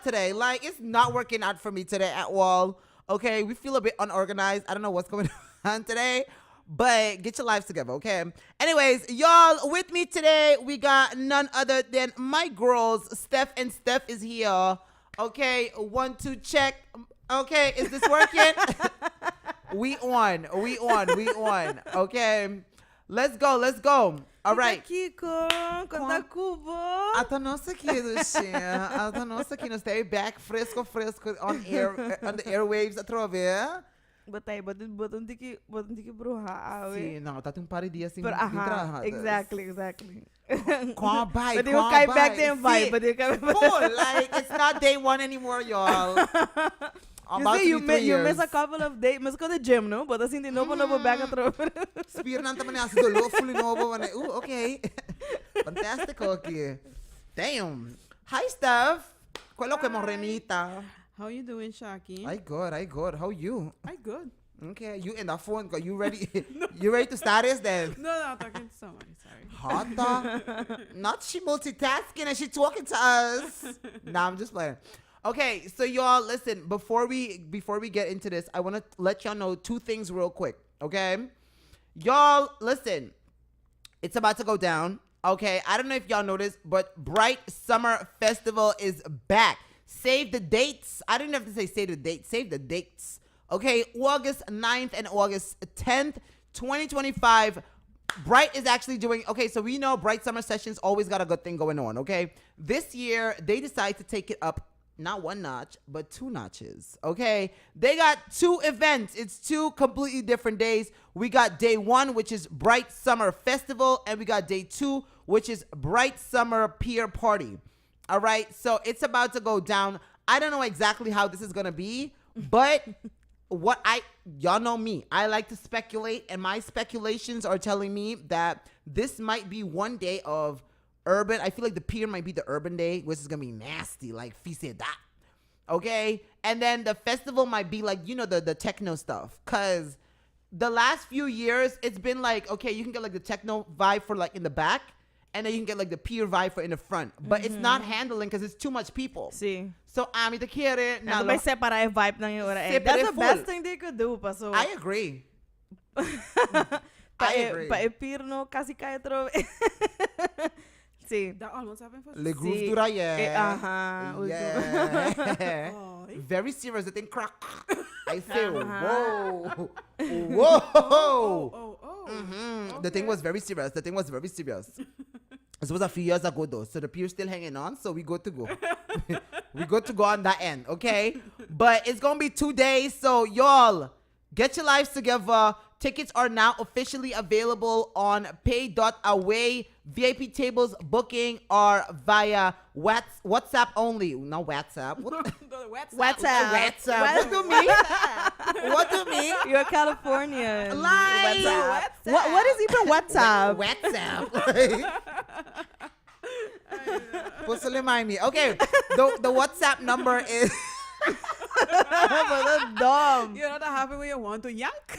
out today. Like, it's not working out for me today at all. Okay, we feel a bit unorganized. I don't know what's going on today, but get your lives together, okay? Anyways, y'all, with me today, we got none other than my girls, Steph, and Steph is here. Okay, 1, 2, check. Okay, is this working? We on. Okay, let's go. All right. Kiko, conta Cubo. Até nós aqui, Lucinha. Até nós aqui, nós estamos back fresco on the airwaves outra vez. Botam tiki bruha. Sim, não, tá um par de dias assim. Exactly. Come by. But you come back then vibe. But you come back. Cool, like it's not day one anymore, y'all. You miss a couple of days. Mas go to the gym, no? But assim de novo back outra vez. Spirit também assim do low fully novo, né? Okay. Fantastic aqui. Damn. Hi, Steph. Qual é que morenita? How you doing, Shaki? I good. How you? I good. Okay, you in the phone. You ready? You ready to start this then? No, I'm talking to somebody. Sorry. Hot Not she multitasking and she talking to us. Nah, I'm just playing. Okay, so y'all listen. Before we get into this, I want to let y'all know 2 things real quick. Okay, y'all listen. It's about to go down. Okay, I don't know if y'all noticed, but Bright Summer Festival is back. Save the dates. I didn't have to say save the date. Save the dates. Okay, August 9th and August 10th, 2025. Bright is actually doing, okay, so we know Bright Summer Sessions always got a good thing going on, okay? This year, they decided to take it up, not 1 notch, but 2 notches, okay? They got 2 events. It's 2 completely different days. We got day 1, which is Bright Summer Festival, and we got day 2, which is Bright Summer Pier Party. All right, so it's about to go down. I don't know exactly how this is going to be, but y'all know me. I like to speculate, and my speculations are telling me that this might be one day of urban. I feel like the pier might be the urban day, which is going to be nasty, like Fise Da. Okay? And then the festival might be like, you know, the techno stuff. Because the last few years, it's been like, okay, you can get like the techno vibe for like in the back. And then you can get like the pier vibe for in the front. But it's not handling because it's too much people. See. So, ami te quiere. Não vai separar a vibe ng hora. That's the best thing they could do. So. I agree. I agree. Pa pier no kasi kaya trove. See. That almost happened for Le groove dura, yeah. Yeah. Oh, Very serious. The thing crack. I say, whoa. Okay. The thing was very serious. This was a few years ago though, so the pier's still hanging on, so we good to go. We good to go on that end, okay? But it's gonna be 2 days, so y'all get your lives together. Tickets are now officially available on pay.away. VIP tables booking are via WhatsApp only. No WhatsApp. WhatsApp. What do me? You're Californian. Like, what is even WhatsApp? WhatsApp. Pues remind me. Okay, the WhatsApp number is. But that's dumb. You know that happen when you want to yank?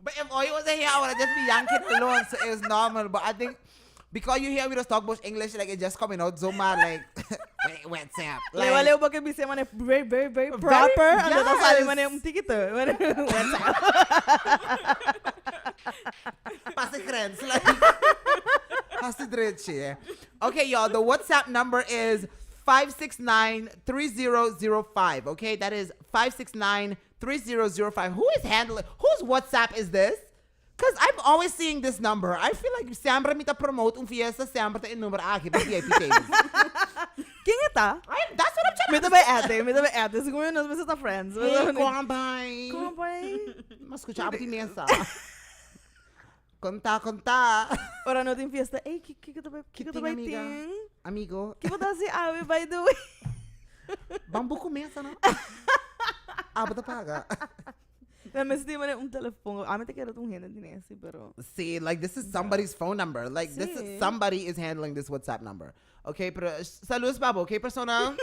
But if all you was here, I would have just be yanking alone, so it was normal. But I think because you hear we just talk about English, like it just coming out so mad, like WhatsApp. Like wala ba kayo bisay man very proper. Ano ta sali man yung tikito. WhatsApp. Pasi friends, like pasi diretso. Okay, y'all. The WhatsApp number is 569-3005. Okay, that is 569-3005. Who is handling? Whose WhatsApp is this? Because I'm always seeing this number. I feel like sempre me ta promote fiesta, sempre ta number aqui para VIP tables. Quem é tá? That's what I'm trying Me também ate. Siguro nós vamos estar friends. Kumbay. Mas escuchar a imensa. Conta. Ora não tem fiesta. Ei, que tu vai ter? Amigo. Que botar assim, by the way. Bambu começa, não? Bota paga. Mas tem um telefone. Me te quero renda dinheiro, pero. See, like this is somebody's phone number. Like this is somebody is handling this WhatsApp number. Okay, pero saludos, Babo. Okay, persona.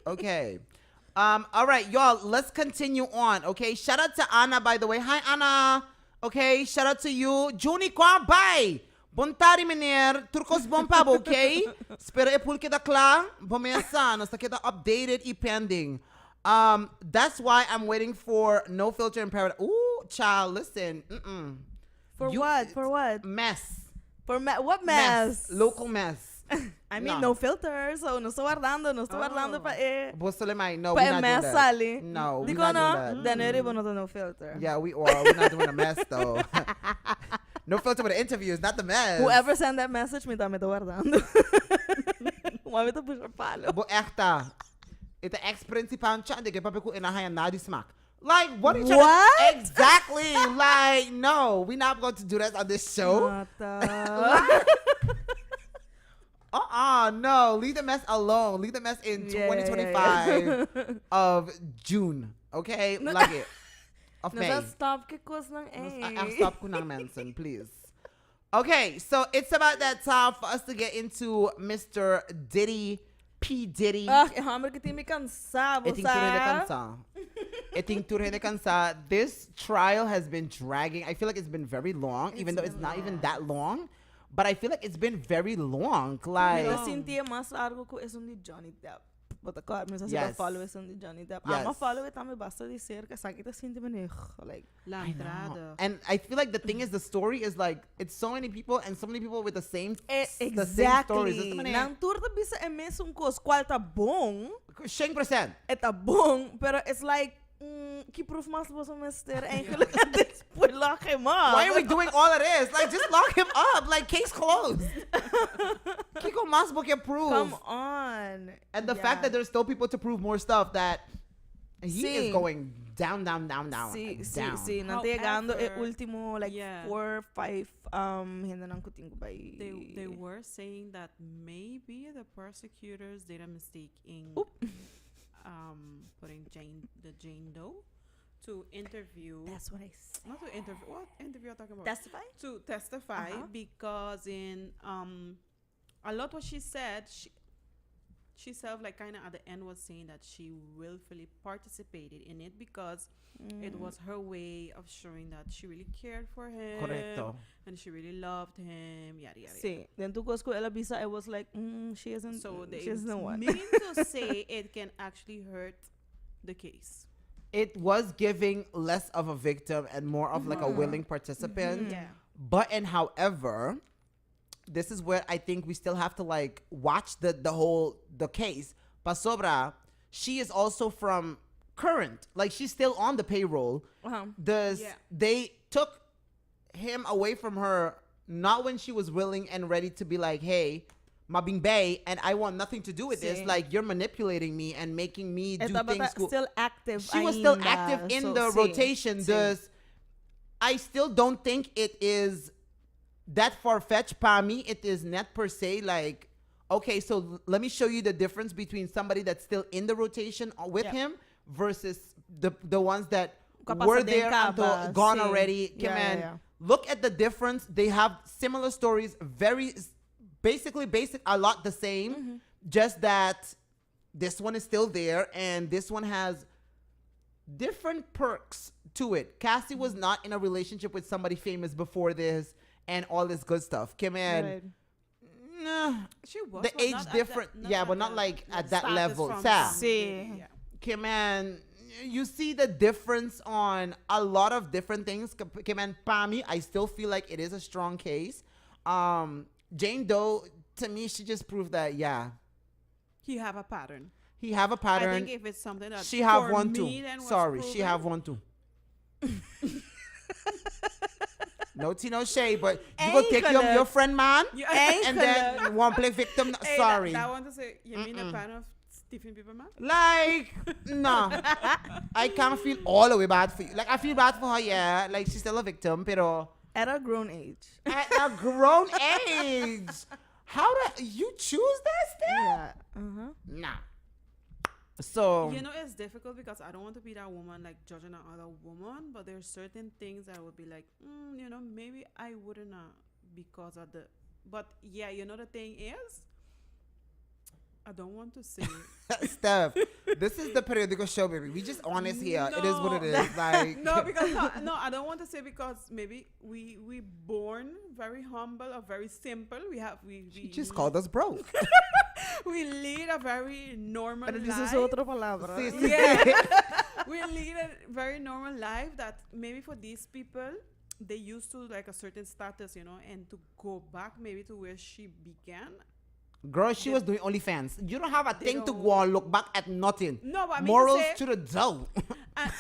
Okay. All right, y'all. Let's continue on. Okay. Shout out to Anna, by the way. Hi, Anna. Okay. Shout out to you, Juni Kwambay. Bom tarde, meneer. Turcos bom pabo, okay? Espero e pulke da klaar. Bom mesan, nós kita updated e pending. That's why I'm waiting for No Filter in Paradise. Ooh, child, listen. For what? For what? Mess. For what mess? Local mess. I mean, no filter, so não estou guardando para Você lembra? No, para we're not doing mess that. ali. No, we're Digo not no, doing that. then eu não no filter. Yeah, we are. We're not doing a mess, though. No Filter with the interviews, not the mess. Whoever sent that message, me tá guardando. Uma vez eu puxo palo. Bo echta. Ita ex-principal chan de que papi ko inahayan na di smack. Like, what are you trying What? to... Exactly. Like, no, we're not going to do that on this show. No. Leave the mess alone. Leave the mess in 2025 of June. Okay? Like it. Of May. Stop que coisa não é. Stop kunang Manson, please. Okay, so it's about that time for us to get into Mr. Diddy, P. Diddy. Hammer que tem me cansado, This trial has been dragging. I feel like it's been very long, even though it's not even that long. But I feel like it's been very long. Like, eu sentia mais largo que esse de Johnny Depp. But claro, mas assim, follow esse de Johnny Depp. Yes. Ama follow it, também basta dizer que essa aqui tá sentindo like. La entrada. and I feel like the thing is, the story is like, it's so many people and so many people with the same Exactly. the same stories. Nang tour da bisa é mesmo coisa qual tá bom. 100%. É tá bom, pero it's like que proof mas você mister eigenlijk depois lock him up. Why are we doing all of this? Like, just lock him up. Like, case closed. Kiko mas get proof. Come on. And the fact that there's still people to prove more stuff that he is going down. Sí, não chegando é último like 4, 5 ainda não kuting ba. They were saying that maybe the prosecutors did a mistake in putting Jane Doe to interview. That's what I said. Not to interview. What interview are you talking about? Testify? To testify because in a lot what she said, she self like kind of at the end was saying that she willfully participated in it because it was her way of showing that she really cared for him. Correcto. And she really loved him. Yada yada. Sí. Then tu ko ela bisa, I was like, she isn't. So they she isn't one. mean to say it can actually hurt the case. It was giving less of a victim and more of like a willing participant. Yeah. But and however, this is where I think we still have to like watch the case. Pasobra, she is also from current. Like, she's still on the payroll. They took him away from her not when she was willing and ready to be like, hey, Mabing Bay, and I want nothing to do with this. Like, you're manipulating me and making me do things. Still active. She was still active in the rotation. I still don't think it is that far-fetched. Pa me, it is not per se like, okay, so let me show you the difference between somebody that's still in the rotation with him versus the ones that were there and gone already. Look at the difference. They have similar stories, very basic, a lot the same, just that this one is still there and this one has different perks to it. Cassie was not in a relationship with somebody famous before this and all this good stuff. Kim and she was the age different, but not like at that level. Kim and you see the difference on a lot of different things. Kim and Pami, I still feel like it is a strong case. Jane Doe, to me, she just proved that he have a pattern. I think if it's something that she have one too. Sorry, she have one too. No tea, no shade, but you go take your friend man and then you want to play victim. Sorry. I want to say, you mean a fan of Stephen Bieber man? Like, no. I can't feel all the way bad for you. Like, I feel bad for her, like she's still a victim, pero at a grown age. At a grown age. How do you choose that still? Nah. So it's difficult because I don't want to be that woman like judging another woman, but there's certain things that I would be like, maybe I wouldn't because of the. But the thing is, I don't want to say. Steph, this is the Periodico show, baby. We just honest here. It is what it is. Like No, because no, I don't want to say because maybe we born very humble or very simple. She just called us broke. we lead a very normal Pero life. dices otra palabra. Sí, sí, Yeah. sí. We lead a very normal life that maybe for these people they used to like a certain status, you know, and to go back maybe to where she began. Girl, she was doing OnlyFans. You don't have a thing to don't- go and look back at nothing. No, but I mean Morals to, say, to the dough. I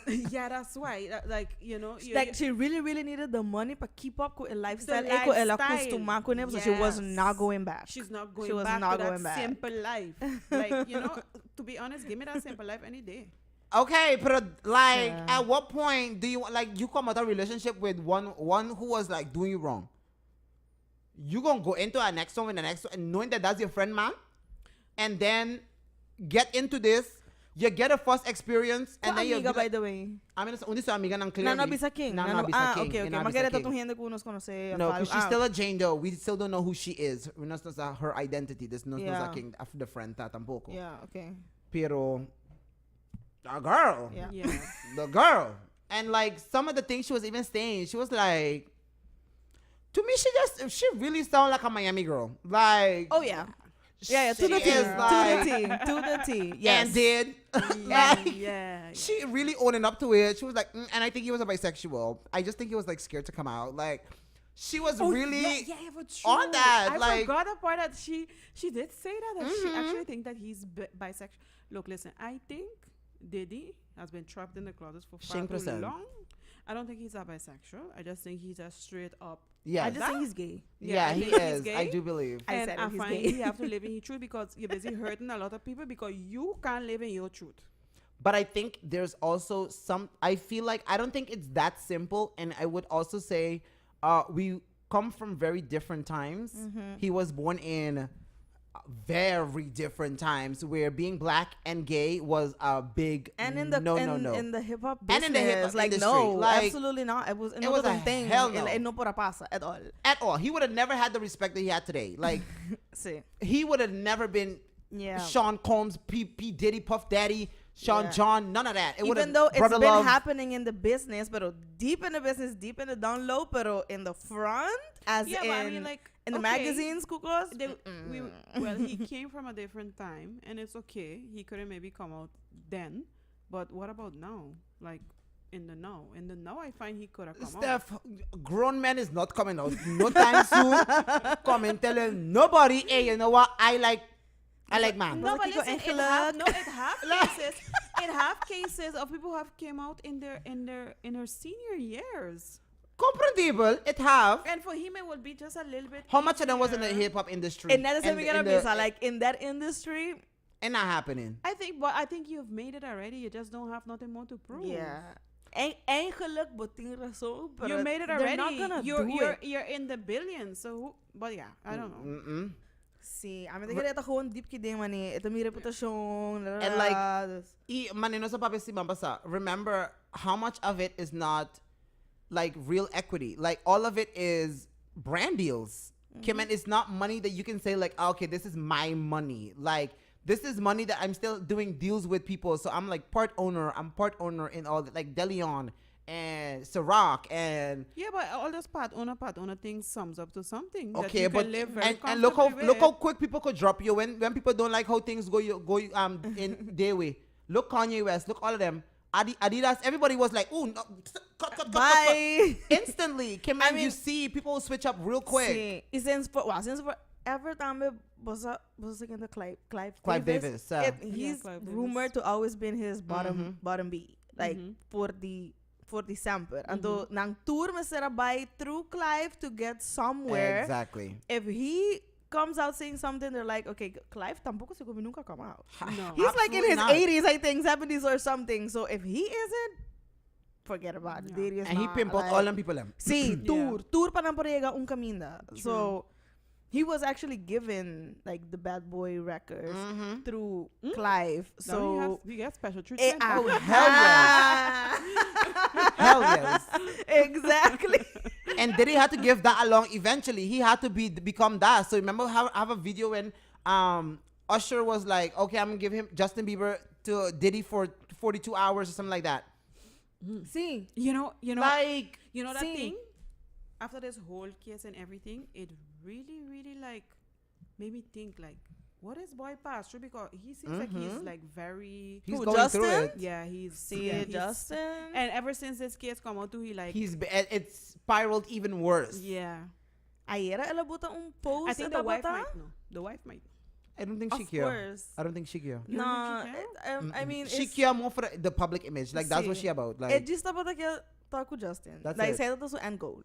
mean, yeah, that's why. Like, you know, Like she really needed the money to keep up with a lifestyle. The Eko ela lifestyle. acostumar con it, so she was Yes. not going back. she's not She going was back not to going that back. simple life. Like, you know, to be honest, give me that simple life any day. Okay, but like, Yeah. at what point do you like you come out of a relationship with one who was like doing you wrong? You gonna go into a next one with the next one, and knowing that that's your friend, man, and then get into this. You get a first experience, and then you. amiga, by the way. I mean, only so amiga nang Na clearly. no bisa king. Na Na no no, bisa king. okay. Na no bisa Magkita king. tong hindi ko nos conoce. No, because she's still a Jane though. We still don't know who she is. We don't know her identity. There's no Yeah. king after the friend tampoco. Yeah, okay. Pero the girl. Yeah. Yeah. The girl. And like some of the things she was even saying, she was like, to me, she really sounded like a Miami girl. Like, Oh yeah. Yeah, to the she T. is like- To the T. Yes. and did. Yeah, Like, yeah. she really owning up to it. She was like, and I think he was a bisexual. I just think he was like scared to come out. Like, she was really yeah, but on true. that, I like- forgot the part that she did say that she actually think that he's bisexual. Look, listen, I think Diddy has been trapped in the closet for far too 100%. long. I don't think he's a bisexual. I just think he's a straight up. yeah. I just think he's gay. yeah, I he think he's is. gay. I do believe. I And said I he's find gay. he have to live in his truth because you're busy hurting a lot of people because you can't live in your truth. But I think there's also I feel like I don't think it's that simple. And I would also say we come from very different times. He was born in very different times where being black and gay was a big And in the no. in the hip hop business, And in the hip-hop like industry, no, like, absolutely not. It was it was a thing. hell no. No pura pasa at all. At all. He would have never had the respect that he had today. Like, See. he would have never been Yeah. Sean Combs, P. Diddy, Puff Daddy, Sean Yeah. John, none of that. It would've- Even though it's Brother been Love, happening in the business, but deep in the business, deep in the down low, but in the front, as Yeah, in but I mean, like, in the okay, magazines, Kukos. well, he came from a different time, and it's okay. He couldn't maybe come out then, but what about now? Like, in the now, I find he could have come out. Steph, grown man is not coming out. No time soon. Come and tell nobody, hey, you know what? I like man. No, but Kiko listen, Engeluk. it have cases of people who have came out in their senior years, Comprehensible, it have. and for him it would be just a little bit. How much of them was in the easier. hip hop industry? And that is And something in gonna the- be so like in that industry. and not happening. I think you've made it already. You just don't have nothing more to prove. Yeah. Ain't geluk, but ting razón, but You made it they're already. not gonna you're do you're it. you're in the billions. So, but yeah, I don't know. Mm-mm. See, I mean, they get gewoon deep kiding money. Ito mi reputasyon. And like, manino sa papi si Mambasa, remember how much of it is not like real equity. Like all of it is brand deals. Kim, and it's not money that you can say like, okay, this is my money. Like this is money that I'm still doing deals with people. So I'm like part owner. I'm part owner in all that, like Deleon and Ciroc and Yeah, but all those part owner things sums up to something. that okay, you but can live very and look how comfortably look how with. quick people could drop you when people don't like how things go in their way. Look Kanye West, look all of them. Adidas, everybody was like, "Ooh, no, cut." Bye. Instantly, Kim, I and mean- you see people will switch up real quick. Sí. Y since for every time was against the Clive Davis, he's Clive Davis. rumored to always been his bottom beat, like for the sample. And though nang tour me sera by through Clive to get somewhere. Exactly. If he comes out saying something, they're like, okay, Clive tampoco se nunca come out. No. He's like in Absolutely his not. 80s, I think, 70s or something. So if he isn't, forget about it. Yeah. Diddy is And he not, pimp out like- all them people. Them. Sí, Yeah. tour pa nang pariega un caminda. So he was actually given like the Bad Boy records through Clive. Now So he gets special treatment. Oh, hell yes. Hell yes. Exactly. And Diddy had to give that along eventually. He had to become that. So remember how I have a video when all Usher was like, okay, I'm gonna give him Justin Bieber to Diddy for 42 hours or something like that. See, You know, Like, that see. thing. After this whole case and everything, it really, really like made me think like, what is boy past through? Because he seems like he's like very. he's Who, going through Justin? it. Yeah, he's. see yeah, it, he's- Justin. And ever since this case come out, too, he like. It's spiraled even worse. Yeah. Ayer ela buta post. I think eta the wife bata? might know. The wife might. I don't think she Of care. course. I don't think she care. You No, don't think she I mean, She it's, care more for the public image. Like that's what See. she about. it Like just about like talk with Justin. That's like it. say that was end goal.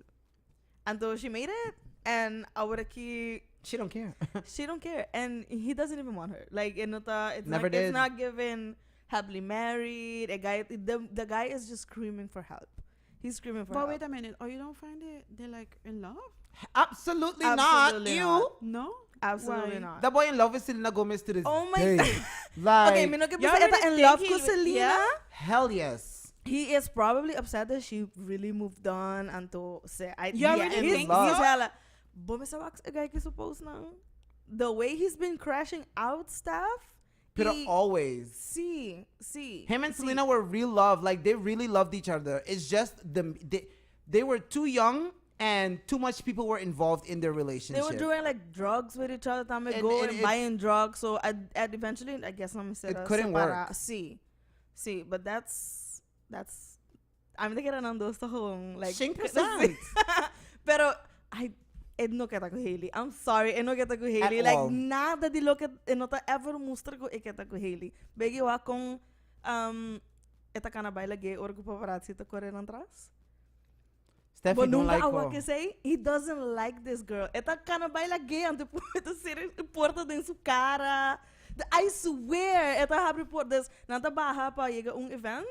And though she made it, and our key, she don't care. she don't care, and he doesn't even want her. Like it's Never not, did. it's not given happily married. A guy, the guy is just screaming for help. He's screaming for But help. wait a minute. Oh, you don't find it? They're like in love? Absolutely, Absolutely not. not. You. No. Absolutely Why? not. The boy in love with Selena Gomez to this Oh my day. God. Like, Okay, me no que you puse eta already in think love he with will- Selena. yeah? hell yes. He is probably upset that she really moved on and to say I You already in he's love. hella but Mr. Wax a guy que suppose now the way he's been crashing out stuff But he- always. see Him and see. Selena were real love. Like they really loved each other. It's just they were too young and too much people were involved in their they relationship. were doing like drugs with each other time And- ago and and it- buying drugs so at eventually I guess I'm It couldn't work. see but that's I'm thinking of those to home like 100%. pero I no kita ko Hailey. I'm sorry, no kita ko Hailey. At Like all. nada di lo que nota ever mostra ko kita ko Hailey. Begi wa kung eta kana baila gay or ko paparazzi ta correr atrás. Steffi But don't nunca like awa her. que say he doesn't like this girl. Eta kana baila gay ante ito ser porta din su cara. I swear, eta have report this nanta baha pa llega event.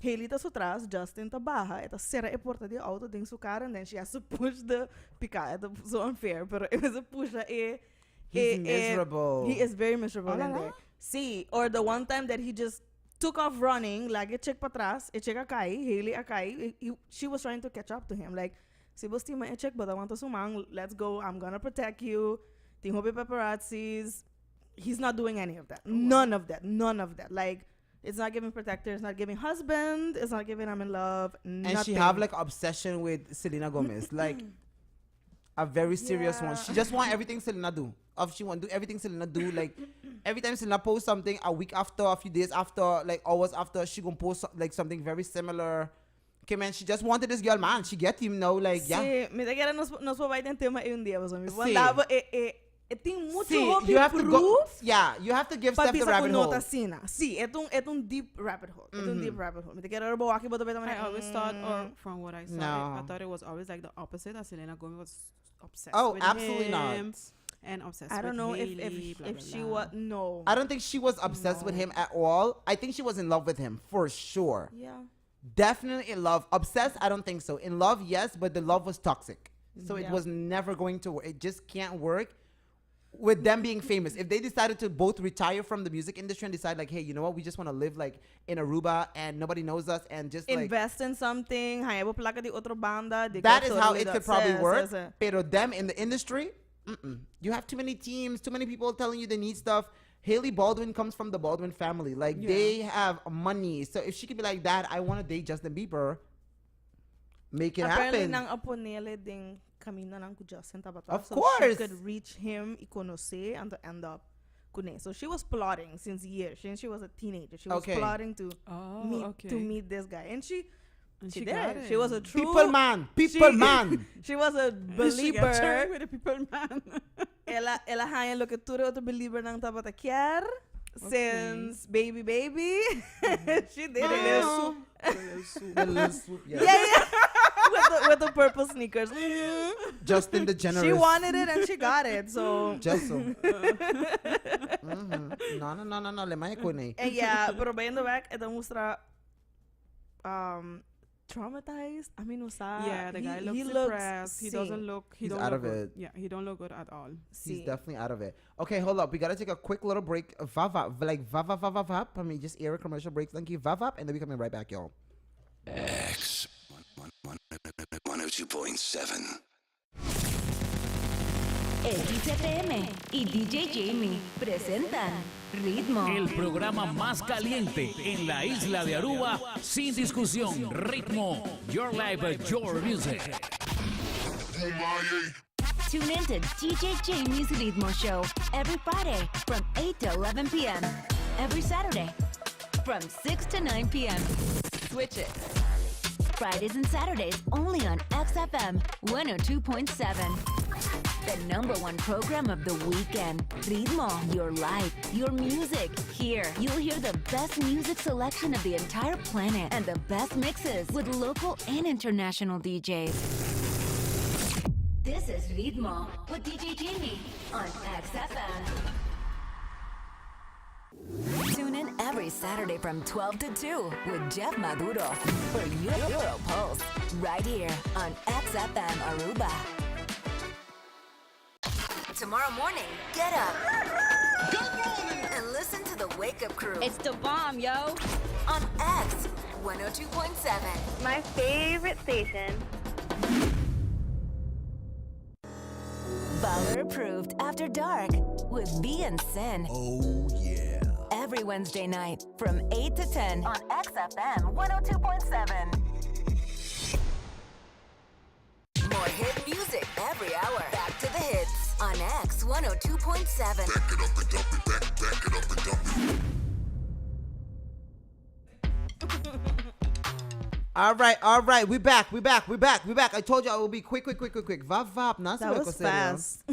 Hailey tá atrás, Justin tá barra. Ela será a porta de auto dentro su cara, and then she has to push the picar. It's so unfair, but it was a push. He's miserable. He is very miserable Oh, in la, la. there. See, or the one time that he just took off running, like a check patras, a check akai, Hailey akai. She was trying to catch up to him, like, si bosti ma check, but I want to sumang. Let's go. I'm gonna protect you. Tingo be paparazzis. He's not doing any of that. None of that. None of that. Like. It's not giving protector. It's not giving husband. It's not giving I'm in love. And Nothing. she have like obsession with Selena Gomez, like a very serious one. Yeah. She just want everything Selena do. She want do everything Selena do. Like every time Selena post something, a week after, a few days after, like hours after, she gonna post like something very similar. Okay, man, she just wanted this girl, man. She get him now, like yeah. Sí, me queda nos vai ter tema um dia, mas me Sí. mandava tem muito See, hobby you have to go. proof. Yeah, you have to give Para Steph the pisar rabbit com hole. nota sina. Sí, é deep rabbit hole. É deep rabbit hole. Me queda boa aqui bota beta I always thought, or from what I saw, No. I thought it was always like the opposite. That Selena Gomez was obsessed Oh, with absolutely him not. and obsessed I don't with know Hailey, if blah, blah, she blah. was no. I don't think she was obsessed with him at all. I think she was in love with him for sure. Yeah. Definitely in love. Obsessed, I don't think so. In love, yes, but the love was toxic. So it Yeah. was never going to work. It just can't work with them being famous. If they decided to both retire from the music industry and decide like, hey, you know what? We just want to live like in Aruba and nobody knows us and just like Invest in something. Hayabo placa de otro banda. that is how it could probably work. Pero them in the industry, you have too many teams, too many people telling you they need stuff. Haley Baldwin comes from the Baldwin family. Like they have money. So if she could be like that, I want to date Justin Bieber. Make it Apparently, happen. nang apo nele ding camino ng Justin Tabata. Of so course. she could reach him, ikonose, and to end up kune. So she was plotting since years. Since she was a teenager, she was Okay. plotting to Oh, meet okay. to meet this guy, and she she did. got it. She was a true People man. She- Man. She was a She got believer. turned with the people, man. ela haya lo que tudo outro believer ng Tabata Kier since baby. She did it. Oh. The little swoop, yeah. Yeah. with the purple sneakers. Justin the generous. She wanted it and she got it. So Just so. No. Le may ko na. and yeah, pero bayando back, ito mustra traumatized. I mean, usa. Yeah, the guy looks he depressed. He sí. doesn't look. He He's don't out look of good. it. Yeah, he don't look good at all. He's Sí. definitely out of it. Okay, hold up. We gotta take a quick little break. Vap. I mean, just air commercial breaks. Thank you. Vap, and then we coming right back, y'all. X 102.7. XFM y DJ Jamie presentan Ritmo. El programa más caliente en la isla de Aruba, sin discusión. Ritmo, your life, your music. Tune in to DJ Jamie's Ritmo Show every Friday from 8 to 11 p.m. Every Saturday from 6 to 9 p.m. Switch it. Fridays and Saturdays only on XFM 102.7. The #1 program of the weekend. Ritmo, your life, your music. Here, you'll hear the best music selection of the entire planet and the best mixes with local and international DJs. This is Ritmo with DJ Jamie on XFM. Tune in every Saturday from 12 to 2 with Jeff Maduro for Euro Pulse right here on XFM Aruba. Tomorrow morning, get up. Good morning. And listen to the Wake Up Crew. It's the bomb, yo. On X 102.7. My favorite station. Baller approved After Dark with B and Sin. Oh, yeah. Every Wednesday night from 8 to 10 on XFM 102.7. More hit music every hour. Back to the hits on X 102.7. Back it up and dump it. Back it up and dump it. All right. We back. I told you I will be quick. Vap. That was fast.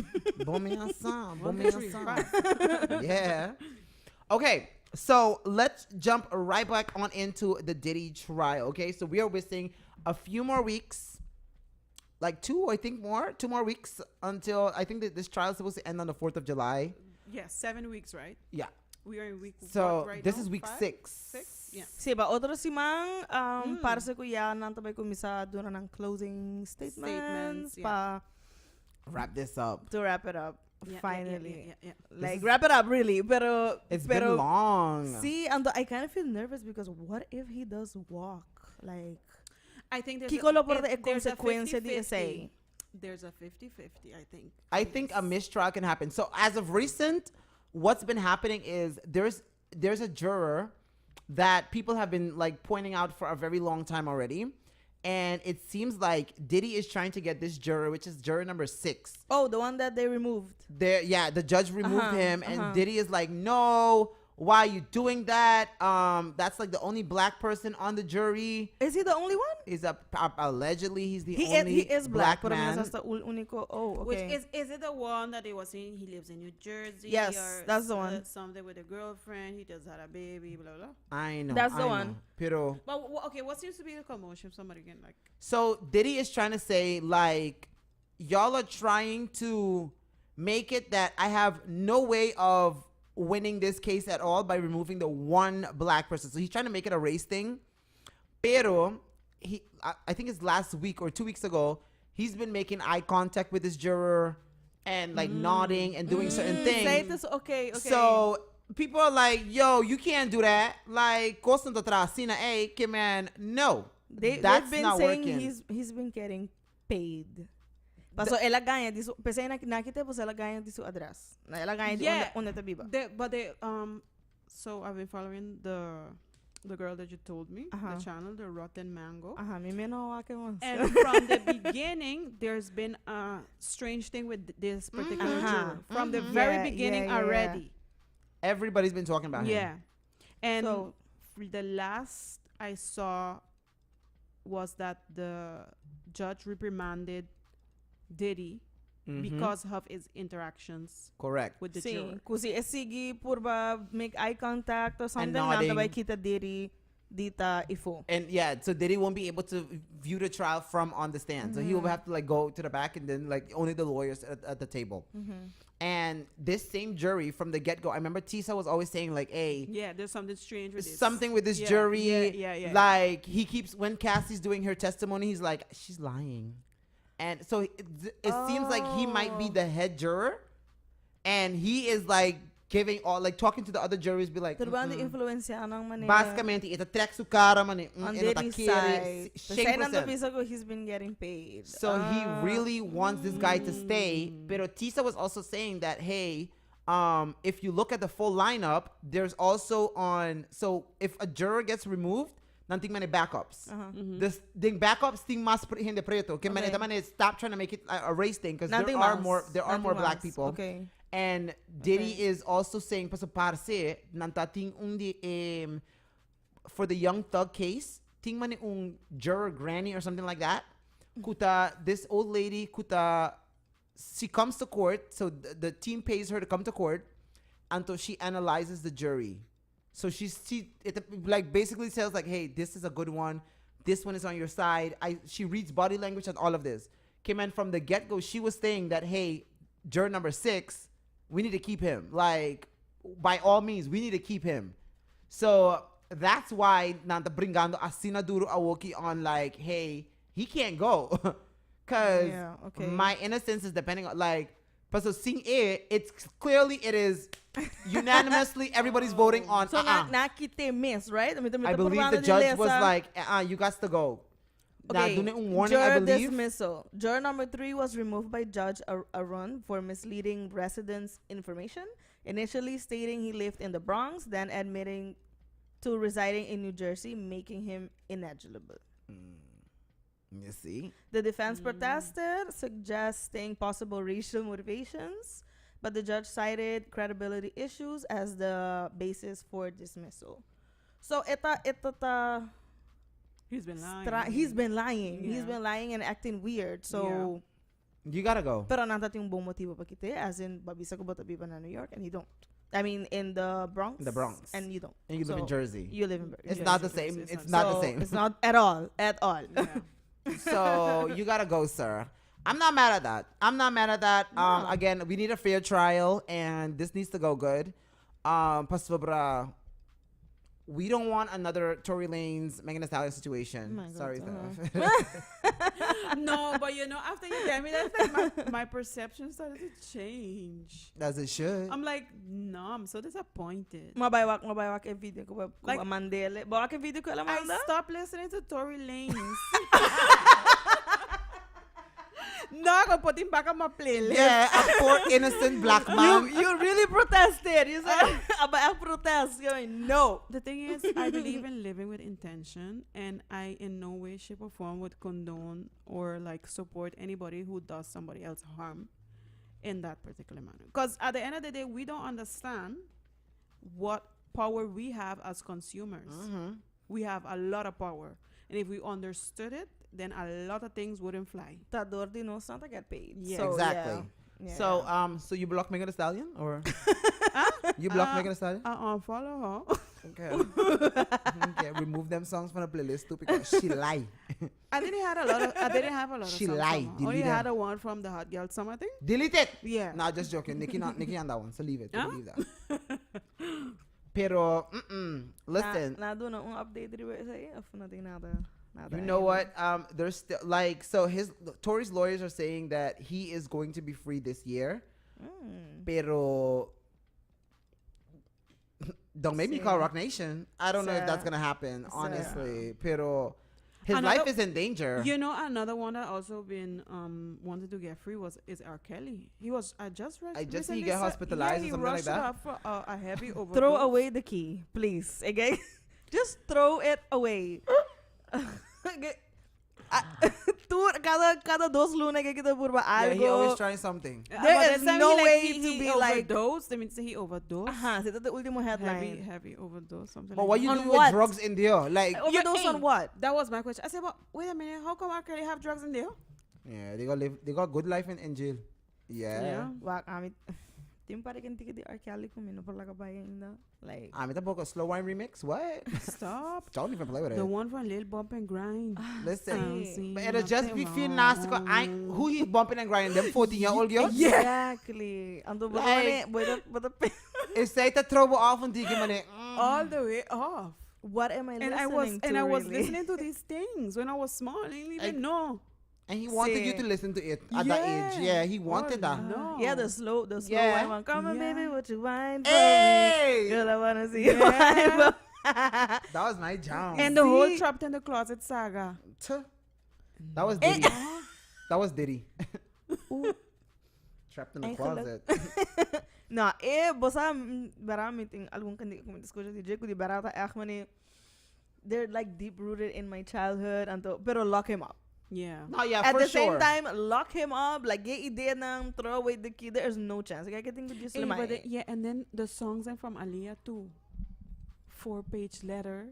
Yeah. Okay, so let's jump right back on into the Diddy trial. Okay, so we are wasting a few more weeks, like 2 more weeks until I think that this trial is supposed to end on the 4th of July. Yeah, 7 weeks, right? Yeah. We are in week So what right this now? is week 5? 6. 6? Yeah. Siba, otro simang, parse ko yan, nantabay ko misa doon ng closing statements, Statements, pa, Wrap this up. to wrap it up, Yeah, finally. Yeah. Like, wrap it up, really, pero, It's pero, been long. See, and I kind of feel nervous because what if he does walk? Like, I think there's Kiko lo por de there's a consecuencia di 50-50. essay. There's a 50-50, I think. I think a mistrial can happen. So as of recent, what's been happening is there's a juror that people have been like pointing out for a very long time already. And it seems like Diddy is trying to get this juror, which is juror number 6. Oh, the one that they removed. The judge removed him, and Diddy is like, no, why are you doing that? That's like the only black person on the jury. Is he the only one? Is allegedly he's the He only is black, pero man. hasta único. Oh, Which okay. is it the one that they were saying he lives in New Jersey? Yes, or that's the one. Something with a girlfriend. He just had a baby. Blah blah. I know. That's the I one. know. Pero But okay, what seems to be the commotion? Somebody can like. so Diddy is trying to say like, y'all are trying to make it that I have no way of winning this case at all by removing the one black person. So he's trying to make it a race thing. Pero I think it's last week or 2 weeks ago, he's been making eye contact with this juror and like nodding and doing certain things. Say this, okay. So people are like, yo, you can't do that. Like, costan to trasina, hey, man, no. They've That's been not saying working. he's been getting paid. Paso ela ganha disso, pensei nakita po ela ganha disso address. Na ela ganha Yeah. onde ta biba. But they so I've been following the girl that you told me, the channel, the Rotten Mango. Mi meno wake once. And from the beginning, there's been a strange thing with this particular juror. From the very beginning yeah. already. Everybody's been talking about him. Yeah. And So- the last I saw was that the judge reprimanded Diddy because of his interactions Correct. with the Sim, juror. kusi esigi purba make eye contact or something nodding. nanda bay kita diri dita ifo. And yeah, so Diddy won't be able to view the trial from on the stand. So he will have to like go to the back and then like only the lawyers at the table. And this same jury from the get-go, I remember Tisa was always saying like, hey, Yeah, there's something strange with this. something with this Yeah, jury. yeah. Like he keeps, when Cassie's doing her testimony, he's like, she's lying. And so it seems like he might be the head juror. And he is like giving all, like, talking to the other juries, be like, Turbaan di influensya ng manera. basicamente, ita trek su cara, man, On ito ta Diddy's kere, side. Say nang 100%. piso ko, he's been getting paid. So he really wants this guy to stay. Pero Tisa was also saying that, hey, if you look at the full lineup, there's also so if a juror gets removed, nanting many backups. This ding backups thing mas hindi preto. Okay, man, ito man is stop trying to make it a race thing because there are more black people. Okay. And Diddy is also saying paso parce nantating undi for the Young Thug case, ting man juror granny or something like that. Kuta this old lady kuta she comes to court, so the team pays her to come to court until she analyzes the jury. So she like basically says like, hey, this is a good one. This one is on your side. She reads body language and all of this. Came in from the get-go. She was saying that, hey, juror number 6, we need to keep him. Like, by all means, we need to keep him. So that's why nanta bringando asina duro awoki on like, hey, he can't go. Because my innocence is depending on, like, but so seeing it is unanimously everybody's voting on. So nakite miss, right? I believe the judge was like, you got to go. Okay, warning, I juror believe. dismissal. Juror number 3 was removed by Judge Arun for misleading residents' information, initially stating he lived in the Bronx, then admitting to residing in New Jersey, making him ineligible. You see? The defense protested, suggesting possible racial motivations, but the judge cited credibility issues as the basis for dismissal. So He's been lying. he's been lying. Yeah. He's been lying and acting weird. So you gotta go. pero nantat yung buong motibo pa kite, as in babisa ko ba tabi ba na New York and you don't. I mean in the Bronx. The Bronx. And you don't. And you live in Jersey. You live in It's Jersey. not the same. It's not the same. It's not at all. At all. Yeah. So you gotta go, sir. I'm not mad at that. No. Again, we need a fair trial, and this needs to go good. Pasubra, we don't want another Tory Lanez, Megan Thee Stallion situation. Oh my God, Sorry, No, but you know, after you tell me that, my perception started to change. As it should. I'm like, no, I'm so disappointed. Mabaywak e video ko ba Like, Mandele. Bawa ke video ko alam I Amanda? stopped listening to Tory Lanez. No, I'm gonna put him back on my playlist. Yeah, a poor innocent black man. You really protested. You said, I protest. Going, no. The thing is, I believe in living with intention, and I in no way, shape, or form would condone or like support anybody who does somebody else harm in that particular manner. Because at the end of the day, we don't understand what power we have as consumers. We have a lot of power, and if we understood it, then a lot of things wouldn't fly. Tadordi knows not to get paid. Yeah. So, Exactly. yeah. So, so you block Megan Thee Stallion, or you block Megan Thee Stallion? Follow her. Okay. Okay. Remove them songs from the playlist too because she lie. I didn't have a lot of She songs lied. from her. Only Delete had them. a one from the Hot Girl Summer thing. Delete it. Yeah. No, just joking. Nikki on that one. So leave it. Huh? Leave that. Pero, listen. Na do na un update diri say of nothing nada. You know what? There's still like so Tory's lawyers are saying that he is going to be free this year. Pero don't make me call Rock Nation. I don't know if that's gonna happen, honestly. Pero his life is in danger. You know, another one that also been wanted to get free is R. Kelly. He was I just see he recently get said- hospitalized yeah, or something like he that. rushed up for a heavy overdose. Throw away the key, please. Okay? Just throw it away. Cada dos lunes que kita purba Yeah, he algo. always trying something. There is no way to he be like- overdosed. That means he overdosed. Ito the ultimo headline. Heavy overdose. Something. But like what that. you On doing what? with drugs in there? Like, Overdose on what? That was my question. I said, but wait a minute. How come R. Kelly have drugs in there? yeah, they got good life in jail. Yeah. Wag amit. Tim pare kan tiki di R. Kelly ko mino pala kabaya ainda. Like I'm talking a slow wine remix. What? Stop. Don't even play with it. The one from Lil Bump and Grind. Listen, but See, it'll just be nothing feel nasty. 'Cause who he bumping and grinding? Them 14-year-old girls? exactly. Ando ba Like- but It's like the trouble off on tiki man. All the way off. what am I And listening I was to? and I was really? listening to these things when I was small. I didn't even know. And he wanted you Sí. to listen to it at that age. Yeah, he wanted that. No. Yeah, the slow Yeah. wine one. Come on, Yeah. baby, what you wine for Hey! me? Girl, I wanna see you Yeah. wine for That was my jam. And the whole See? Trapped in the Closet saga. Tuh. That was Diddy. That was Diddy. Trapped in the Ay, geluk. closet. Nou, bossa bara meeting algun kan ik met discussie die Jake die barata echt manier. They're like deep rooted in my childhood and to, pero lock him up. Yeah. No, yeah, At for the sure. same time, lock him up. Like get idea nang throw away the key. There's no chance. Like I think that just Hey, but yeah, and then the songs are from Aliyah too. 4-page letter.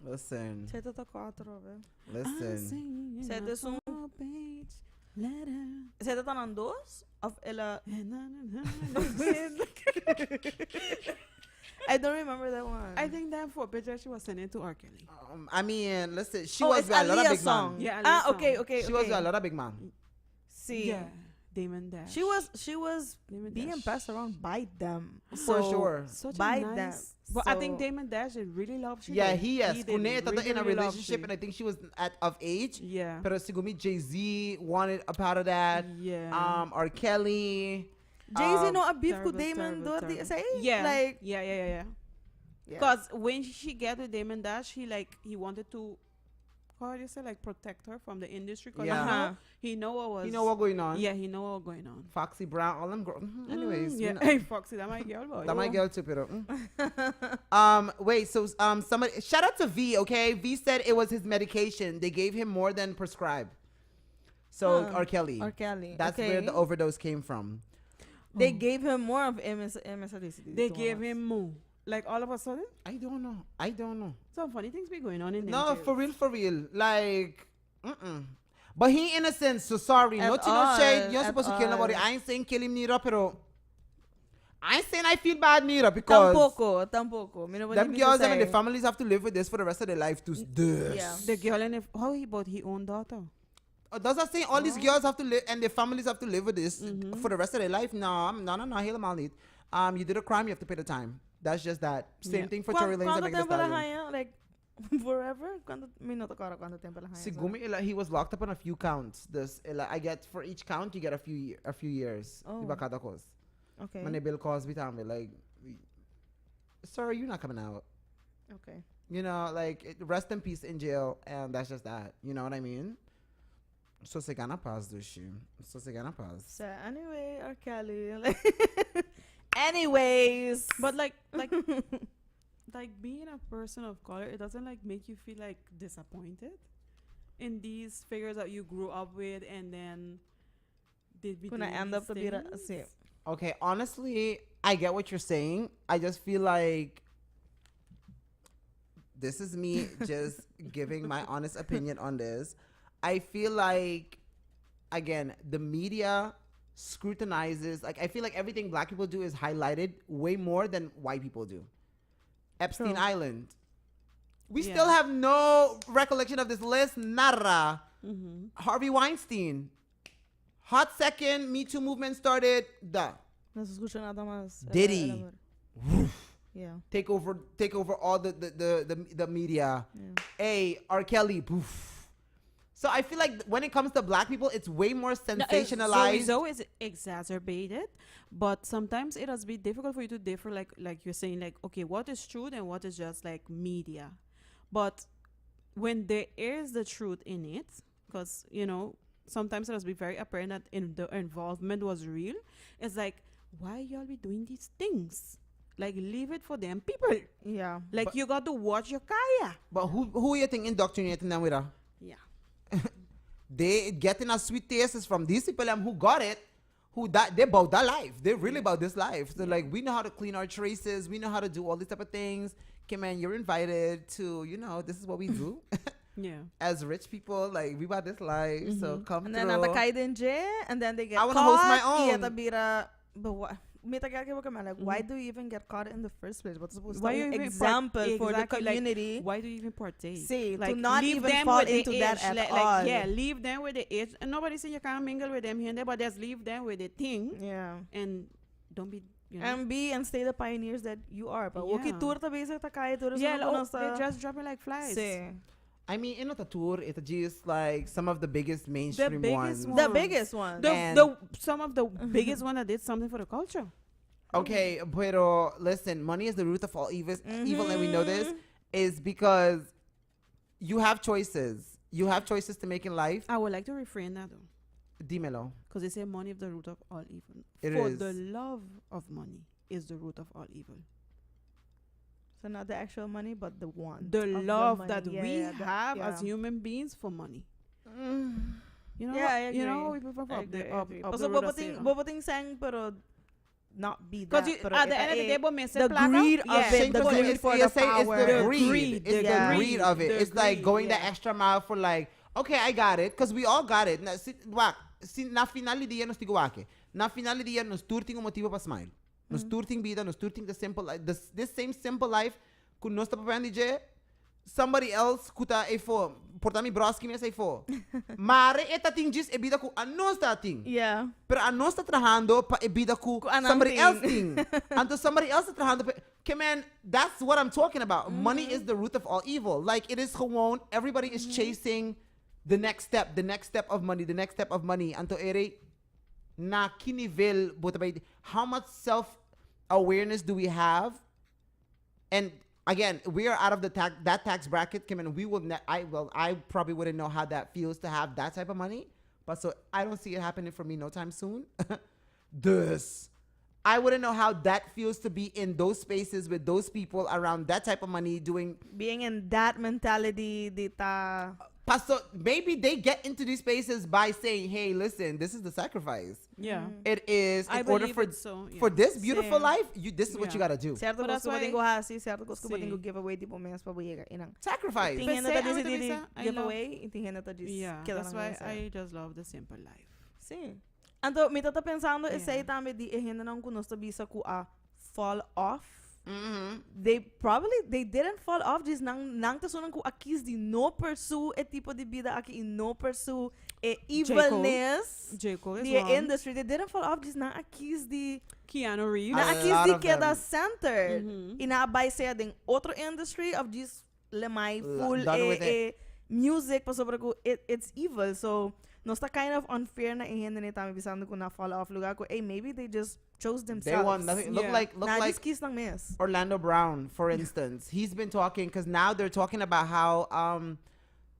Listen, Zet het ook water op, hè. listen. Zet het zo'n. 4-page letter. Zet het dan aan doos? Of ella? I don't remember that one. I think that 4-page letter she was sending to R. Kelly. I mean, listen, she Oh, was it's with a lot of Aaliyah big song. man. Yeah, Ah, Aaliyah okay, song. okay, She was okay. with a lot of big man. See, Yeah. Damon Dash. she was Damon being Dash. passed around by them. For So, sure. Such by a them. nice. But I think So- Damon Dash did really love she. Yeah, did. he yes. did Kune tata in a really love relationship, she. and I think she was of age. Yeah. Pero sigumi Jay-Z wanted a part of that. Yeah. R. Kelly. Jay-Z um, no a beef Terrible, with Damon terrible, door die terrible. say Yeah. like yeah. yeah. Because when she get with Damon Dash, he wanted to, how do you say, like protect her from the industry. Cause Yeah. Uh-huh. he know what was. You know what going on? Yeah, he know what was going on. Foxy Brown, all them girls. Anyways, yeah. you know, Hey, Foxy, that my girl, boy. that my girl too, pero. Wait, so somebody shout out to V, okay? V said it was his medication. They gave him more than prescribed. So R. Kelly. R. Kelly. That's okay. where the overdose came from. They gave him more of MSDC. They gave him more. Like all of a sudden, I don't know. some funny things be going on in No, them for real. Like, But he innocent, so sorry. At No to no all, shade. You're at supposed to kill nobody. all. I ain't saying kill him neither, pero I ain't saying I feel bad neither because Tampoco. Me no them believe girls me and to the say. families have to live with this for the rest of their life too. Yeah. The girl and how he bought his own daughter. Does that say all these girls have to live and their families have to live with this Mm-hmm. for the rest of their life? No, hell mal need. You did a crime, you have to pay the time. That's just that. Same Yeah. thing for Tory Lanez and ¿Cuánto Megan Thee tiempo la Stallion. haya? Like forever? Me no te acuerdo cuánto tiempo la haya. Sigumi, he was locked up on a few counts. I get for each count you get a few years. Oh. Iba kada cause. Okay. When they bill Cosby time, like, sir, you're not coming out. Okay. You know, like rest in peace in jail, and that's just that. You know what I mean? So se gana paz, dushi. So se gana paz. So anyway, R. Kelly. Anyways. But like being a person of color, it doesn't like make you feel like disappointed in these figures that you grew up with, and then did be Gonna doing end up these to be things. Okay, honestly, I get what you're saying. I just feel like this is me just giving my honest opinion on this. I feel like, again, the media scrutinizes, like, I feel like everything black people do is highlighted way more than white people do. Epstein True. Island. We Yeah. still have no recollection of this list. Nada. Mm-hmm. Harvey Weinstein. Hot second, Me Too movement started. No se escucha nada más. Diddy. Yeah. Take over all the media. Yeah. Hey, R. Kelly. Poof. So I feel like when it comes to black people, it's way more sensationalized. So it's exacerbated, but sometimes it has been difficult for you to differ, like you're saying, like, okay, what is truth and what is just like media. But when there is the truth in it, because, you know, sometimes it has been very apparent that the involvement was real, it's like, why y'all be doing these things? Like, leave it for them people. Yeah. Like, But- you got to watch your kaya. But who you think indoctrinating them with her? Yeah. They getting a sweet tastes from these people who got it, they about that life. They're really about this life. So like, we know how to clean our traces. We know how to do all these type of things. Okay, man, you're invited to, you know, this is what we do. Yeah. As rich people, like, we about this life. So come And through. then nata in jail, and then they get I wanna caught. host my own. Y ata bira, but what? Like, why do you even get caught in the first place? What's supposed to Why be you an even example for the exactly, like, community? why do you even partake? See, like, to not leave even them fall with the into that age, at like, all. yeah, leave them with the age. And nobody say you can't mingle with them here and there, but just leave them with the thing. Yeah. And don't be, you know. And be and stay the pioneers that you are. But Yeah. waki tour ta basic ta kaya tour yeah, sa they just dropping like flies. See. I mean, in the tour, it's just like some of the biggest mainstream biggest ones. The ones. biggest one. Some of the biggest one that did something for the culture. Okay, pero listen, money is the root of all evil, evil, and we know this is because you have choices. You have choices to make in life. I would like to refrain that though, Dímelo. because they say money is the root of all evil. It For is. the love of money is the root of all evil. So not the actual money, but the want. The of love money. that Yeah, we yeah, that- have yeah. as human beings for money. You know, Yeah, I you know, agree. we prefer I up agree, the I up, agree. up But the so road of sin. boboting sang pero not be Because that. pero at the ita end of the eh, day, but me say the placa, greed of yeah. it, the Because greed it's- for you're the saying power. It's the The greed. greed, It's the the greed, greed of it. the It's like greed, going the yeah. extra mile for like, okay, I got it, because we all got it. Na final dia nos tigo ake. Na final dia nos turting um motivo para smile. Nos turting vida, nos turting the simple life. This same simple life, kun nos ta papayang DJ, somebody else kuta e fo. Portami broski me say fo. Mare eta ting jis e vida ku anos ta ting. Yeah. Pero a nós está trabajando para evita que anang somebody ting. else thing. Until somebody else is trabajando. Okay, man, that's what I'm talking about. Money is the root of all evil. Like, it is gewoon, everybody is chasing the next step of money, the next step of money. Anto ere, na kinivel, how much self-awareness do we have? And again, we are out of that tax bracket. Come in, we will. I probably wouldn't know how that feels to have that type of money. But so I don't see it happening for me no time soon. I wouldn't know how that feels to be in those spaces with those people around that type of money doing. Being in that mentality, dita. So maybe they get into these spaces by saying, "Hey, listen, this is the sacrifice. Yeah. It is I in order believe for it so, yeah. for this beautiful Same. life. This is what you Yeah. gotta do. Certo But that's costo ba why- tingo hasi, certo costo ba Sí. tingo giveaway tipo menos pa buiga inang. Sacrifice. Tingin na Pero ta say, disi di Teresa, I giveaway, tingin na ta disi. Yeah, that's why I just love the simple life. Sim. Então, me tá pensando, Yeah. esse aí também de ainda não conosco bisa ku a fall off. Mm-hmm. They didn't fall off, just nang ta sunan ku akis de no pursue e tipo de vida aqui e no pursue e evilness J. Cole is the one. industry. They didn't fall off, just nang akis de Keanu Reeves. A na lot akis de of queda them. centered. Mhm. E na by say ding outro industry of just lemai full done with music pa sobre ku it's evil. So no está kind of unfair na ihin na tami bisando ko na fall off lugar ko. Hey, maybe they just chose themselves. They want nothing. Look Yeah. like Na like just kiss ng miss. Orlando Brown, for instance. He's been talking because now they're talking about how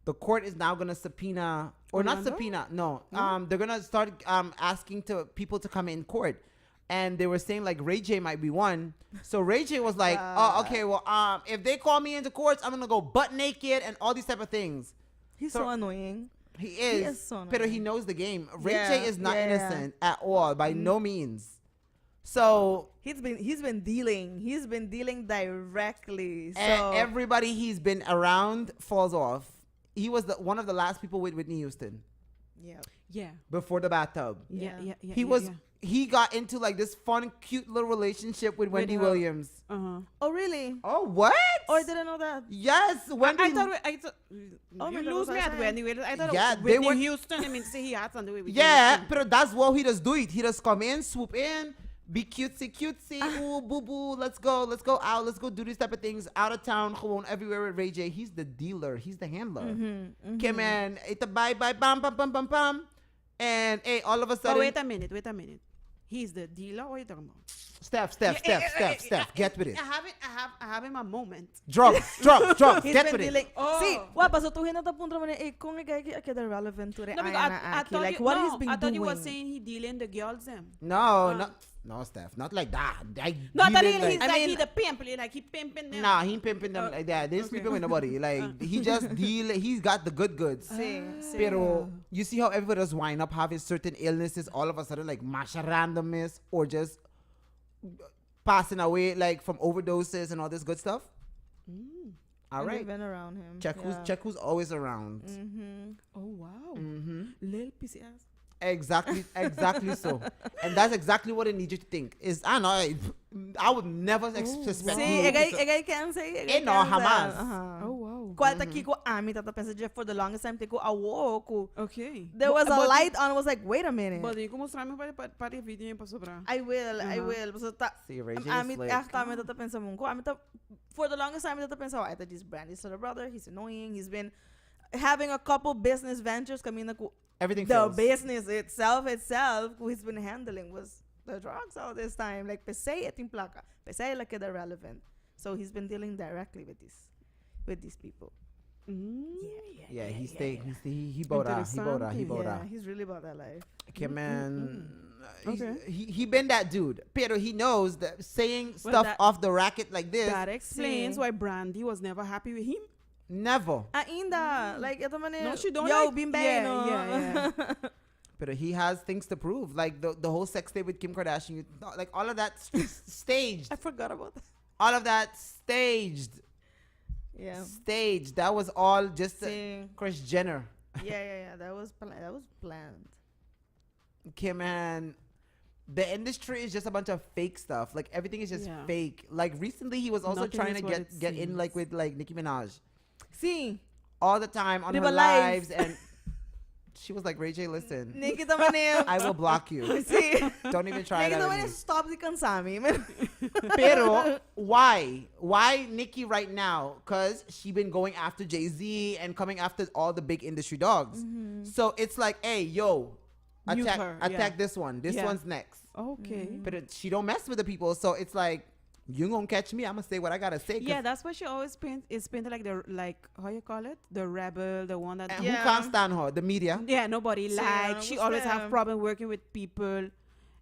the court is now gonna subpoena or not Orlando? subpoena. No, they're gonna start asking to people to come in court. And they were saying like Ray J might be one. So Ray J was like, "Oh, okay. Well, if they call me into courts, I'm gonna go butt naked and all these type of things." He's So- so annoying. He is, is so but he annoying. knows the game. Ray Yeah, J is not yeah. innocent at all, by no means. So He's been dealing directly. So everybody he's been around falls off. He was one of the last people with Whitney Houston yeah. Yeah. before the bathtub. Yeah. Yeah. Yeah. He got into like this fun, cute little relationship with Wendy her. Williams. Uh-huh. Oh really? Oh, what? Oh, I didn't know that. Yes, Wendy. I thought Oh, you my lose God, me was at I Wendy. I thought Yeah, it was they Whitney were- Houston. I mean, say he had something with Whitney Yeah, Houston. but that's what he does do it. He does come in, swoop in, be cutesy, ooh, boo boo, let's go out, let's go do these type of things out of town, gewoon everywhere with Ray J. He's the dealer, he's the handler. Okay, man, ita bye, bam, bam, bam, bam, bam, and hey, all of a But sudden, wait a minute. He's the dealer. What are you talking about? Steph, get with it. I have him a moment. Drums, He's get been with dealing. it. Oh. See, what pa so tuhin na ta punto man kung igay the relevant to the No, because I thought like you, what no, he's been I thought doing. you were saying he dealing the girls them. No, Steph, not like that. No, I thought dealing he's like- like he the pimp, like he pimping them. Nah, he ain't pimping them like that. They ain't sleeping with nobody. Like he just he's got the good goods. See. Pero you see how everybody does wind up having certain illnesses all of a sudden, like masha randomness or just passing away like from overdoses and all this good stuff. All And right. we've been around him. Check who's always around. Oh wow. Mm-hmm. Little pissy ass. Exactly so. And that's exactly what I need you to think. Is I know I would never suspect See, you. igay can say. Eh, no, jamás. Oh wow. Qual ta kiko ami tata pensa Jeff for the longest time tiko awo ko. Okay. There was a But- light on. I was like, wait a minute. But you como mostrarme para vídeo para sobrar. I will. So ta See, Ray J is ami slick. after ami tata pensa mo ko ami ta for the longest time, I pensaba, I thought this Brandy's little brother, he's annoying. He's been having a couple business ventures. Everything the fails. business itself, who he's been handling was the drugs all this time. Like, pesay eting placa. Pesay like they're relevant. So he's been dealing directly with these people. Yeah, he bought out. Yeah, he's really about that life. Okay, man. Okay. He been that dude. Pero he knows that saying Well, stuff that- off the racket like this, That explains Sí. why Brandy was never happy with him. never. Ainda, like, ito man No, she don't yo, like- bimbay, yeah, no. yeah. But he has things to prove. Like the whole sex tape with Kim Kardashian, like all of that staged. I forgot about that. All of that staged. Yeah. Staged. That was all just Sí. Kris Jenner. Yeah. That was planned. Okay, man. The industry is just a bunch of fake stuff. Like everything is just Yeah. fake. Like recently, he was also Nothing trying is to what it get in like seems. with like Nicki Minaj See, all the time on They her were live. lives, and she was like, Ray J, listen, Nikki Tamanim. I will block you. See, Don't even try Nikki that. with Tamanim me. stop the kansami. Pero why? Why Nicki right now? Because she been going after Jay-Z and coming after all the big industry dogs. So it's like, hey, yo, Mute attack, her, attack yeah. this one. This Yeah. one's next. Okay. But she don't mess with the people. So it's like, you gonna catch me? I'm gonna say what I gotta say. 'Cause- Yeah, that's why she always is painted like how you call it, the rebel, the one that and Yeah. who can't stand her? The media. yeah, nobody Sí, like. She always have Muslim. problem working with people,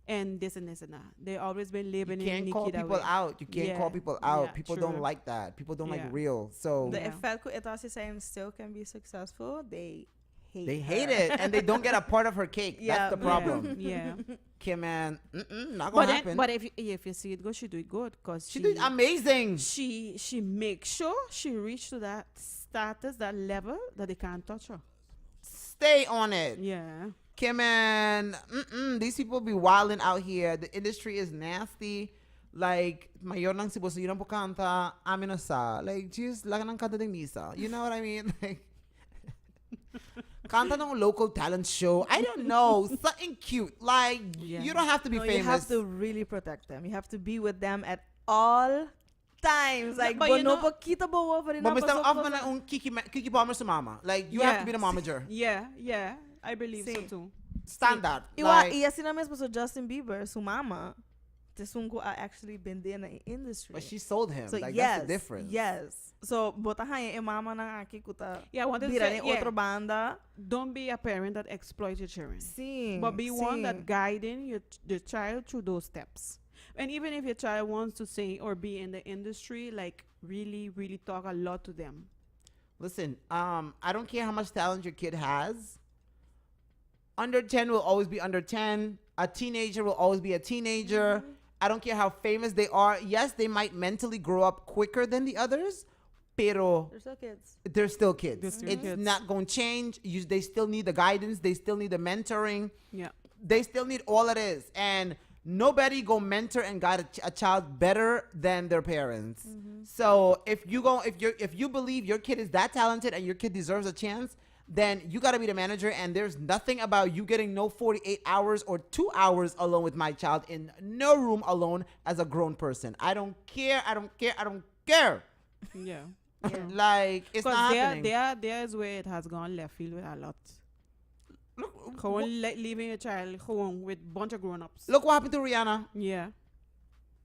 and this and this and that. They always been You labeling can't Nicki call that people way. out. You can't call Yeah. people out. Yeah, People true. don't like that. People don't like Yeah. real. So The Yeah. effect Etasi saying still can be successful, they hate they her. hate it and they don't get a part of her cake. Yeah. That's the problem. Yeah. Okay, man. Not but gonna happen. but if you see it good, she do it good because she did amazing. she makes sure she reach to that status, that level that they can't touch her. Stay on it. Yeah. Okay, man. These people be wilding out here. The industry is nasty. Like, mayor nang sibo yun ang pukanta, amin na sa. Like, just laga ng kanta ding misa. You know what I mean? Like, kanta ng local talent show. I don't know. Something cute. Like, Yeah. you don't have to be No, famous. you have to really protect them. You have to be with them at all times. Like, but you know- bono pa kita ba wa pa rin But ang Mr. pasok Off pa man sa- ang Kiki Palmer sa mama. Like, you have to be the momager. Yeah. I believe so Sí. too. Standard. Iwa, Like, iya sila mesmo sa Justin Bieber, sumama. Tesungko actually been there in the industry. but she sold him. So Like, yes, that's the difference. yes. So botahan yung mama ng aki kuta. Yeah, I wanted to Bira say, ni yeah, otro banda. don't be a parent that exploits your children. Sim. But be one sim. that guiding your child through those steps. And even if your child wants to sing or be in the industry, like really, really talk a lot to them. Listen, I don't care how much talent your kid has. Under 10 will always be under 10. A teenager will always be a teenager. I don't care how famous they are. Yes, they might mentally grow up quicker than the others, pero They're still kids. they're still kids. They're still It's kids. not going to change. They still need the guidance. They still need the mentoring. Yeah. They still need all it is. And nobody go mentor and guide a child better than their parents. So if you believe your kid is that talented and your kid deserves a chance, then you got to be the manager. And there's nothing about you getting no 48 hours or 2 hours alone with my child in no room alone as a grown person. I don't care. I don't care. I don't care. Yeah. Like, it's not Because happening. there's where it has gone left field with a lot. Look, Gewoon leaving a child home with bunch of grown-ups. look what happened to Rihanna. Yeah.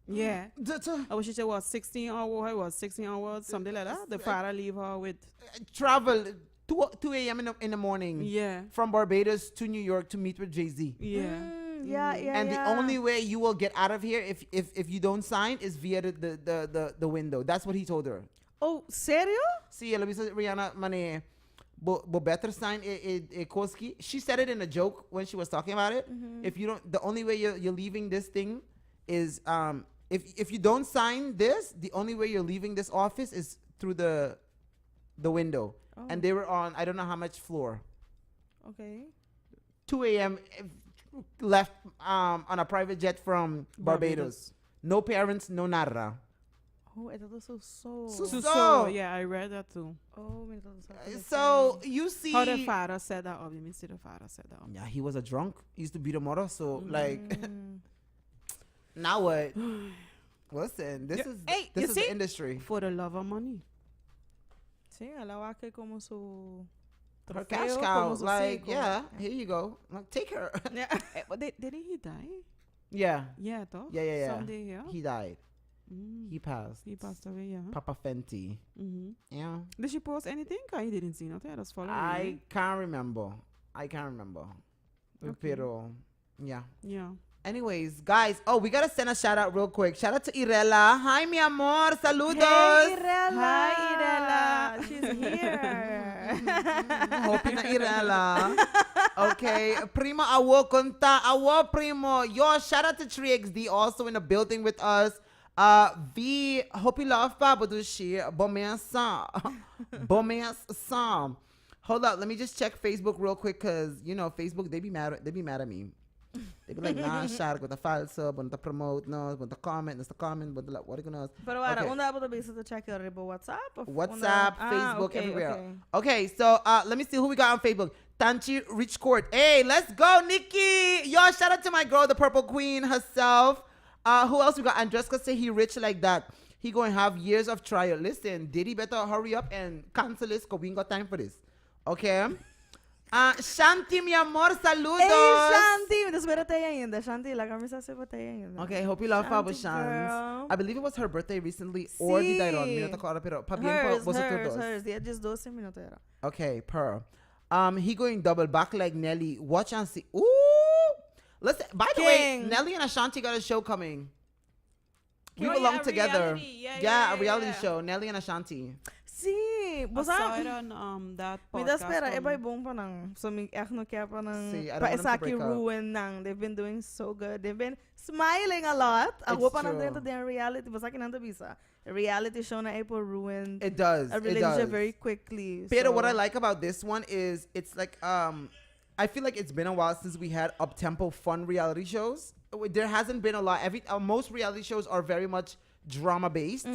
Yeah. To I wish she said was 16 hours, 16 hours, something like that. The father leave her with. travel 2 a.m. in the morning Yeah. from Barbados to New York to meet with Jay-Z. Yeah. Yeah, yeah. And the only way you will get out of here if you don't sign is via the window. That's what he told her. Oh, serio? See, let me say, Rihanna, money, but better sign a Koski. She said it in a joke when she was talking about it. If you don't, the only way you're leaving this thing is if you don't sign this, the only way you're leaving this office is through the window. And they were on I don't know how much floor. Okay. 2 a.m. left on a private jet from Barbados. No parents, no nada. Oh, ito to so. So- Yeah, I read that too. Oh, may ito to So you see, How the father said that of him. The father said that of him. yeah, he was a drunk. He used to beat a mother. So like, now what? Listen, this is Hey, this you is see? the industry. For the love of money. Sí, ela va que como su Her trofeo, cash como cow, su like, sí, yeah, here you go. Like, take her. Yeah. But didn't he die? Yeah, Yeah, though. yeah. Someday, yeah. He died. Mm. He passed. He passed away, yeah. Papa Fenty. Mm-hmm. Yeah. Did she post anything? I didn't see nothing. I just followed I can't remember. Okay. Pero, yeah. Yeah. Anyways, guys, we gotta send a shout out real quick. Shout out to Irela. Hi, mi amor. Saludos. Hey, Irela. Hi, Irela. She's here. Hoping na Irela. Okay. Primo awo konta. Awo primo. Yo, shout out to TreeXD also in the building with us. V hope you love pa budushi. Bomeas sam. Hold up, let me just check Facebook real quick cause you know Facebook they be mad at me. They be like, nah, share with the falso, but the promote, no, but the comment, but the like, what are you gonna? Pero ahora, Okay. onde é para você checar ribo WhatsApp? WhatsApp, Facebook, okay, everywhere. okay. Okay, so let me see who we got on Facebook. Tanchi Rich Court. Hey, let's go, Nikki. Yo, shout out to my girl, the Purple Queen herself. Who else we got? Andreska say he rich like that. He going to have years of trial. Listen, Diddy better hurry up and cancel this because we ain't got time for this. Okay? Shanti, mi amor, saludos. Hey, Shanti! Espérate ainda. Shanti, la camisa se bate ainda. Okay, hope you love Pablo Shanti, Shans. girl. I believe it was her birthday recently or the Dairon. Sí. Mira, te acuerdas, pero pa bien po vosotros dos. Hers. Dia just 12 minutos era. Okay, per. He going double back like Nelly. Watch and see. Ooh! Listen, by the way, King. Nelly and Ashanti got a show coming. We Oh, belong yeah, a together. reality. Yeah, a reality yeah. show. Nelly and Ashanti. Sí, I você saw it on that me podcast. dá espera, é from- bem bom para não. So me echt não quer para não. See, I don't Para want them to essa aqui break up. ruin não. They've been doing so good. They've been smiling a lot. A It's roupa não true. dentro de reality. Você aqui não tá bisa. A reality show na April ruined It does. a It relationship does. very quickly. Pero so. what I like about this one is it's like I feel like it's been a while since we had up-tempo fun reality shows. There hasn't been a lot. Most reality shows are very much drama based.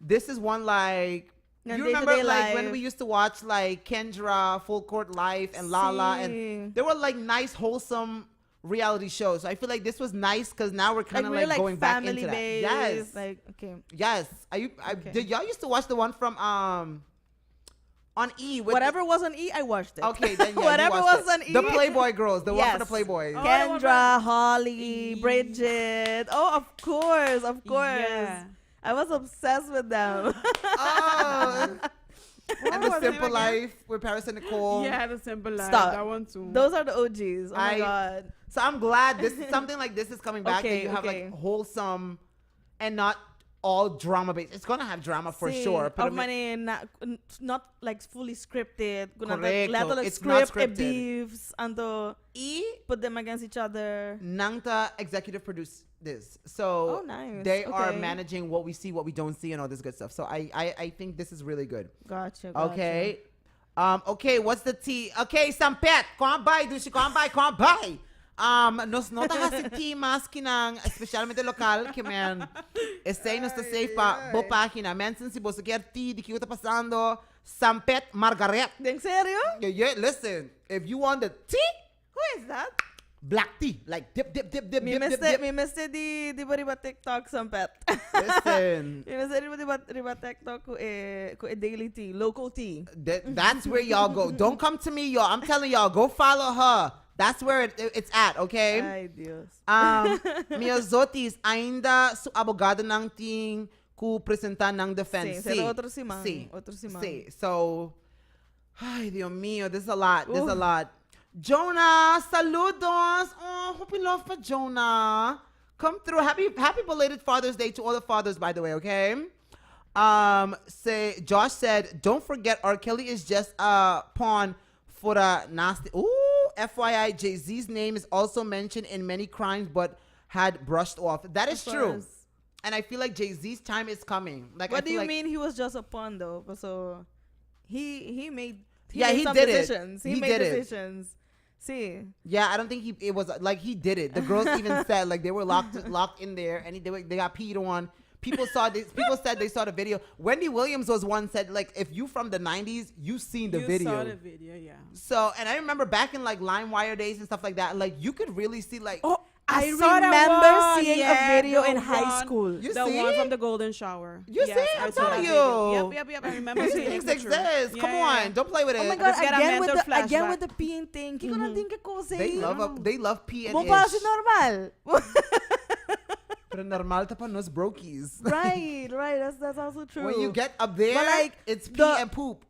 This is one like And you remember day-to-day like when life. we used to watch like Kendra, Full Court Life, and Lala, Sí. and they were like nice, wholesome reality shows. So I feel like this was nice because now we're kind of we're like going back family into that. based. Yes, Like okay. yes. Okay. Did y'all used to watch the one from on E? With Whatever was on E, I watched it. Okay, then yeah, you Whatever watched was it. on E. The Playboy girls, the one for the Yes. Playboys. Oh, Kendra, Holly, Bridget. Oh, of course. Yeah. I was obsessed with them. Oh. And the was it Simple again? Life with Paris and Nicole. Yeah, the simple life. Stop. That one too. Those are the OGs. Oh my I- god. So I'm glad this is something like this is coming back. That Okay, you have okay. like wholesome and not all drama based. It's gonna have drama for sure. Of money, not like fully scripted. Correcto. Let the It's not script scripted. beefs and E put them against each other. Nangta executive produced this. So Oh, nice. they are Okay. managing what we see, what we don't see, and all this good stuff. So I think this is really good. Gotcha. Okay. Okay, what's the tea? Okay, Sampet, come by, Dushi, come by. Nos nota kasi tea mas kinang, especialmente local, que man, estay nos safe pa, bo página, man, since si boso quer tea, di que tá passando, Sampet Margaret. ¿En serio? Yeah, listen, if you want the tea, Who is that? black tea, like dip. Mi meste di riba TikTok sampet. Listen, Mi meste di riba TikTok ku daily tea, local tea. that's where y'all go. Don't come to me, y'all. I'm telling y'all, go follow her. That's where it's at, okay? Ay, Dios. Minhas zotis ainda su abogado ng ting ku presentar ng defense. Sí, pero otro simang. Sí. Otro simang. Sí. So, ay, Dios mío, this is a lot. This is a Oof. lot. Jonah, saludos. Oh, hope you love for Jonah. Come through. Happy belated Father's Day to all the fathers, by the way, okay? Josh said, don't forget R. Kelly is just a pawn for a nasty. Ooh, FYI, Jay-Z's name is also mentioned in many crimes, but had brushed off. That is Of true. course. And I feel like Jay-Z's time is coming. Like, I What do feel you like- mean he was just a pawn though? So he made Yeah, made he some did it. decisions. He He made did it. decisions. See. Yeah, I don't think it was like he did it. The girls even said like they were locked in there and they got peed on. People saw this. People said they saw the video. Wendy Williams was one said like if you from the 90s, you seen the you video. saw the video, yeah. So and I remember back in like LimeWire days and stuff like that, like you could really see like Oh, I saw that remember one. seeing Yeah, a video the in high one- school. You the see? one from the golden shower. You see? I I'm saw telling that video. you. Yep. I remember These seeing things the picture. exist. Yeah, Come yeah, on. yeah. Don't play with it. Oh my God, Just get a again with mental the flashback. peeing thing. Kiko não tem que coisa They aí. they love pee and Bom para si ish. normal. Pero normal tá para nos brokies. right. That's also true. When you get up there, But, like, it's pee the- and poop.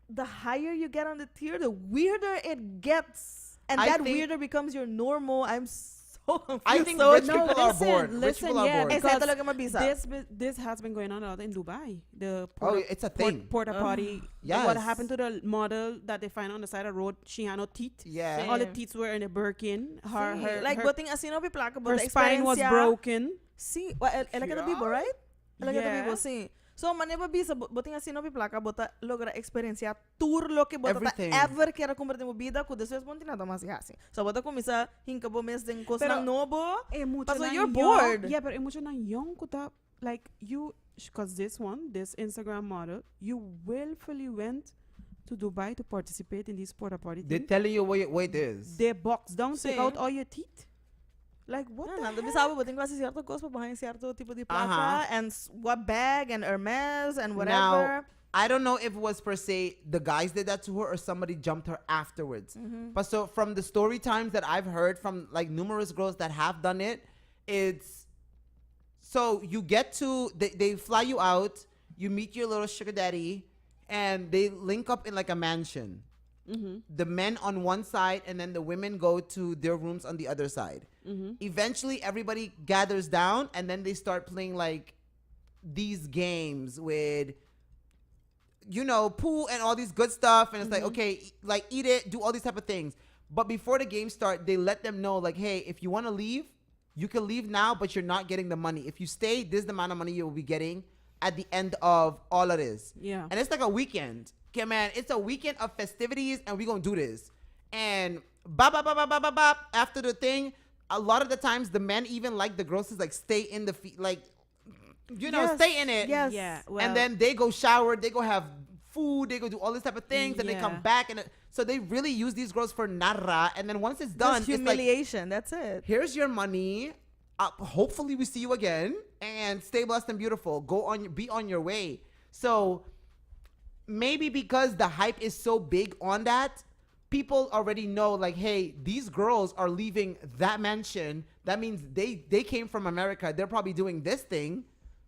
the higher you get on the tier, the weirder it gets, and I that think- weirder becomes your normal. I'm so confused. I think so rich no, people are bored. Rich Listen, people are yeah, bored. Esa because talaga mabisa. this has been going on a lot in Dubai. The Oh, it's a thing. porta potty. Yes. What happened to the model that they find on the side of the road? She had no teeth. Yeah. All the Same. teeth were in the Birkin. Her like her, boting assim no placa, her but spine was broken. Sim, ela quer bibo, right? Ela quer Yeah. bibo, sim. So maneba bisa boting assim no placa, bota logra experiencia tour lo que bota Everything. ever quer converter mo vida, ku depois ponti nada mais assim. So bota começa hinka bo mes den kos Pero- nang nobo. Mucho So na you're young- bored. Yeah, but mucho na young kuta like you, because this Instagram model, you willfully went to Dubai to participate in this porta potty They're thing. telling you what it is. They box down, take Sim. out all your teeth. Like what the Nando hell? bisaba boting klase certo kos pa behind certo tipo de placa Uh-huh. and what bag and Hermes and whatever. Now, I don't know if it was per se the guys did that to her or somebody jumped her afterwards. But so from the story times that I've heard from like numerous girls that have done it, it's so you get to they fly you out, you meet your little sugar daddy, and they link up in like a mansion. The men on one side and then the women go to their rooms on the other side. Eventually everybody gathers down and then they start playing like these games with pool and all these good stuff, and it's like, okay, like eat it, do all these type of things. But before the game start, they let them know like, hey, if you want to leave, you can leave now, but you're not getting the money. If you stay, this is the amount of money you will be getting at the end of all of this. Yeah. And it's like a weekend. Okay, man, it's a weekend of festivities and we're going to do this. And after the thing, a lot of the times the men even like the girls to like stay in the Yes, stay in it. yes. Yeah. And then they go shower, they go have food, they go do all this type of things, and they come Yeah. back. And so they really use these girls for nara. And then once it's done, Just it's like, humiliation. That's it. here's your money. Hopefully we see you again, and stay blessed and beautiful. Be on your way. So maybe because the hype is so big on that, people already know like, hey, these girls are leaving that mansion. That means they came from America. They're probably doing this thing.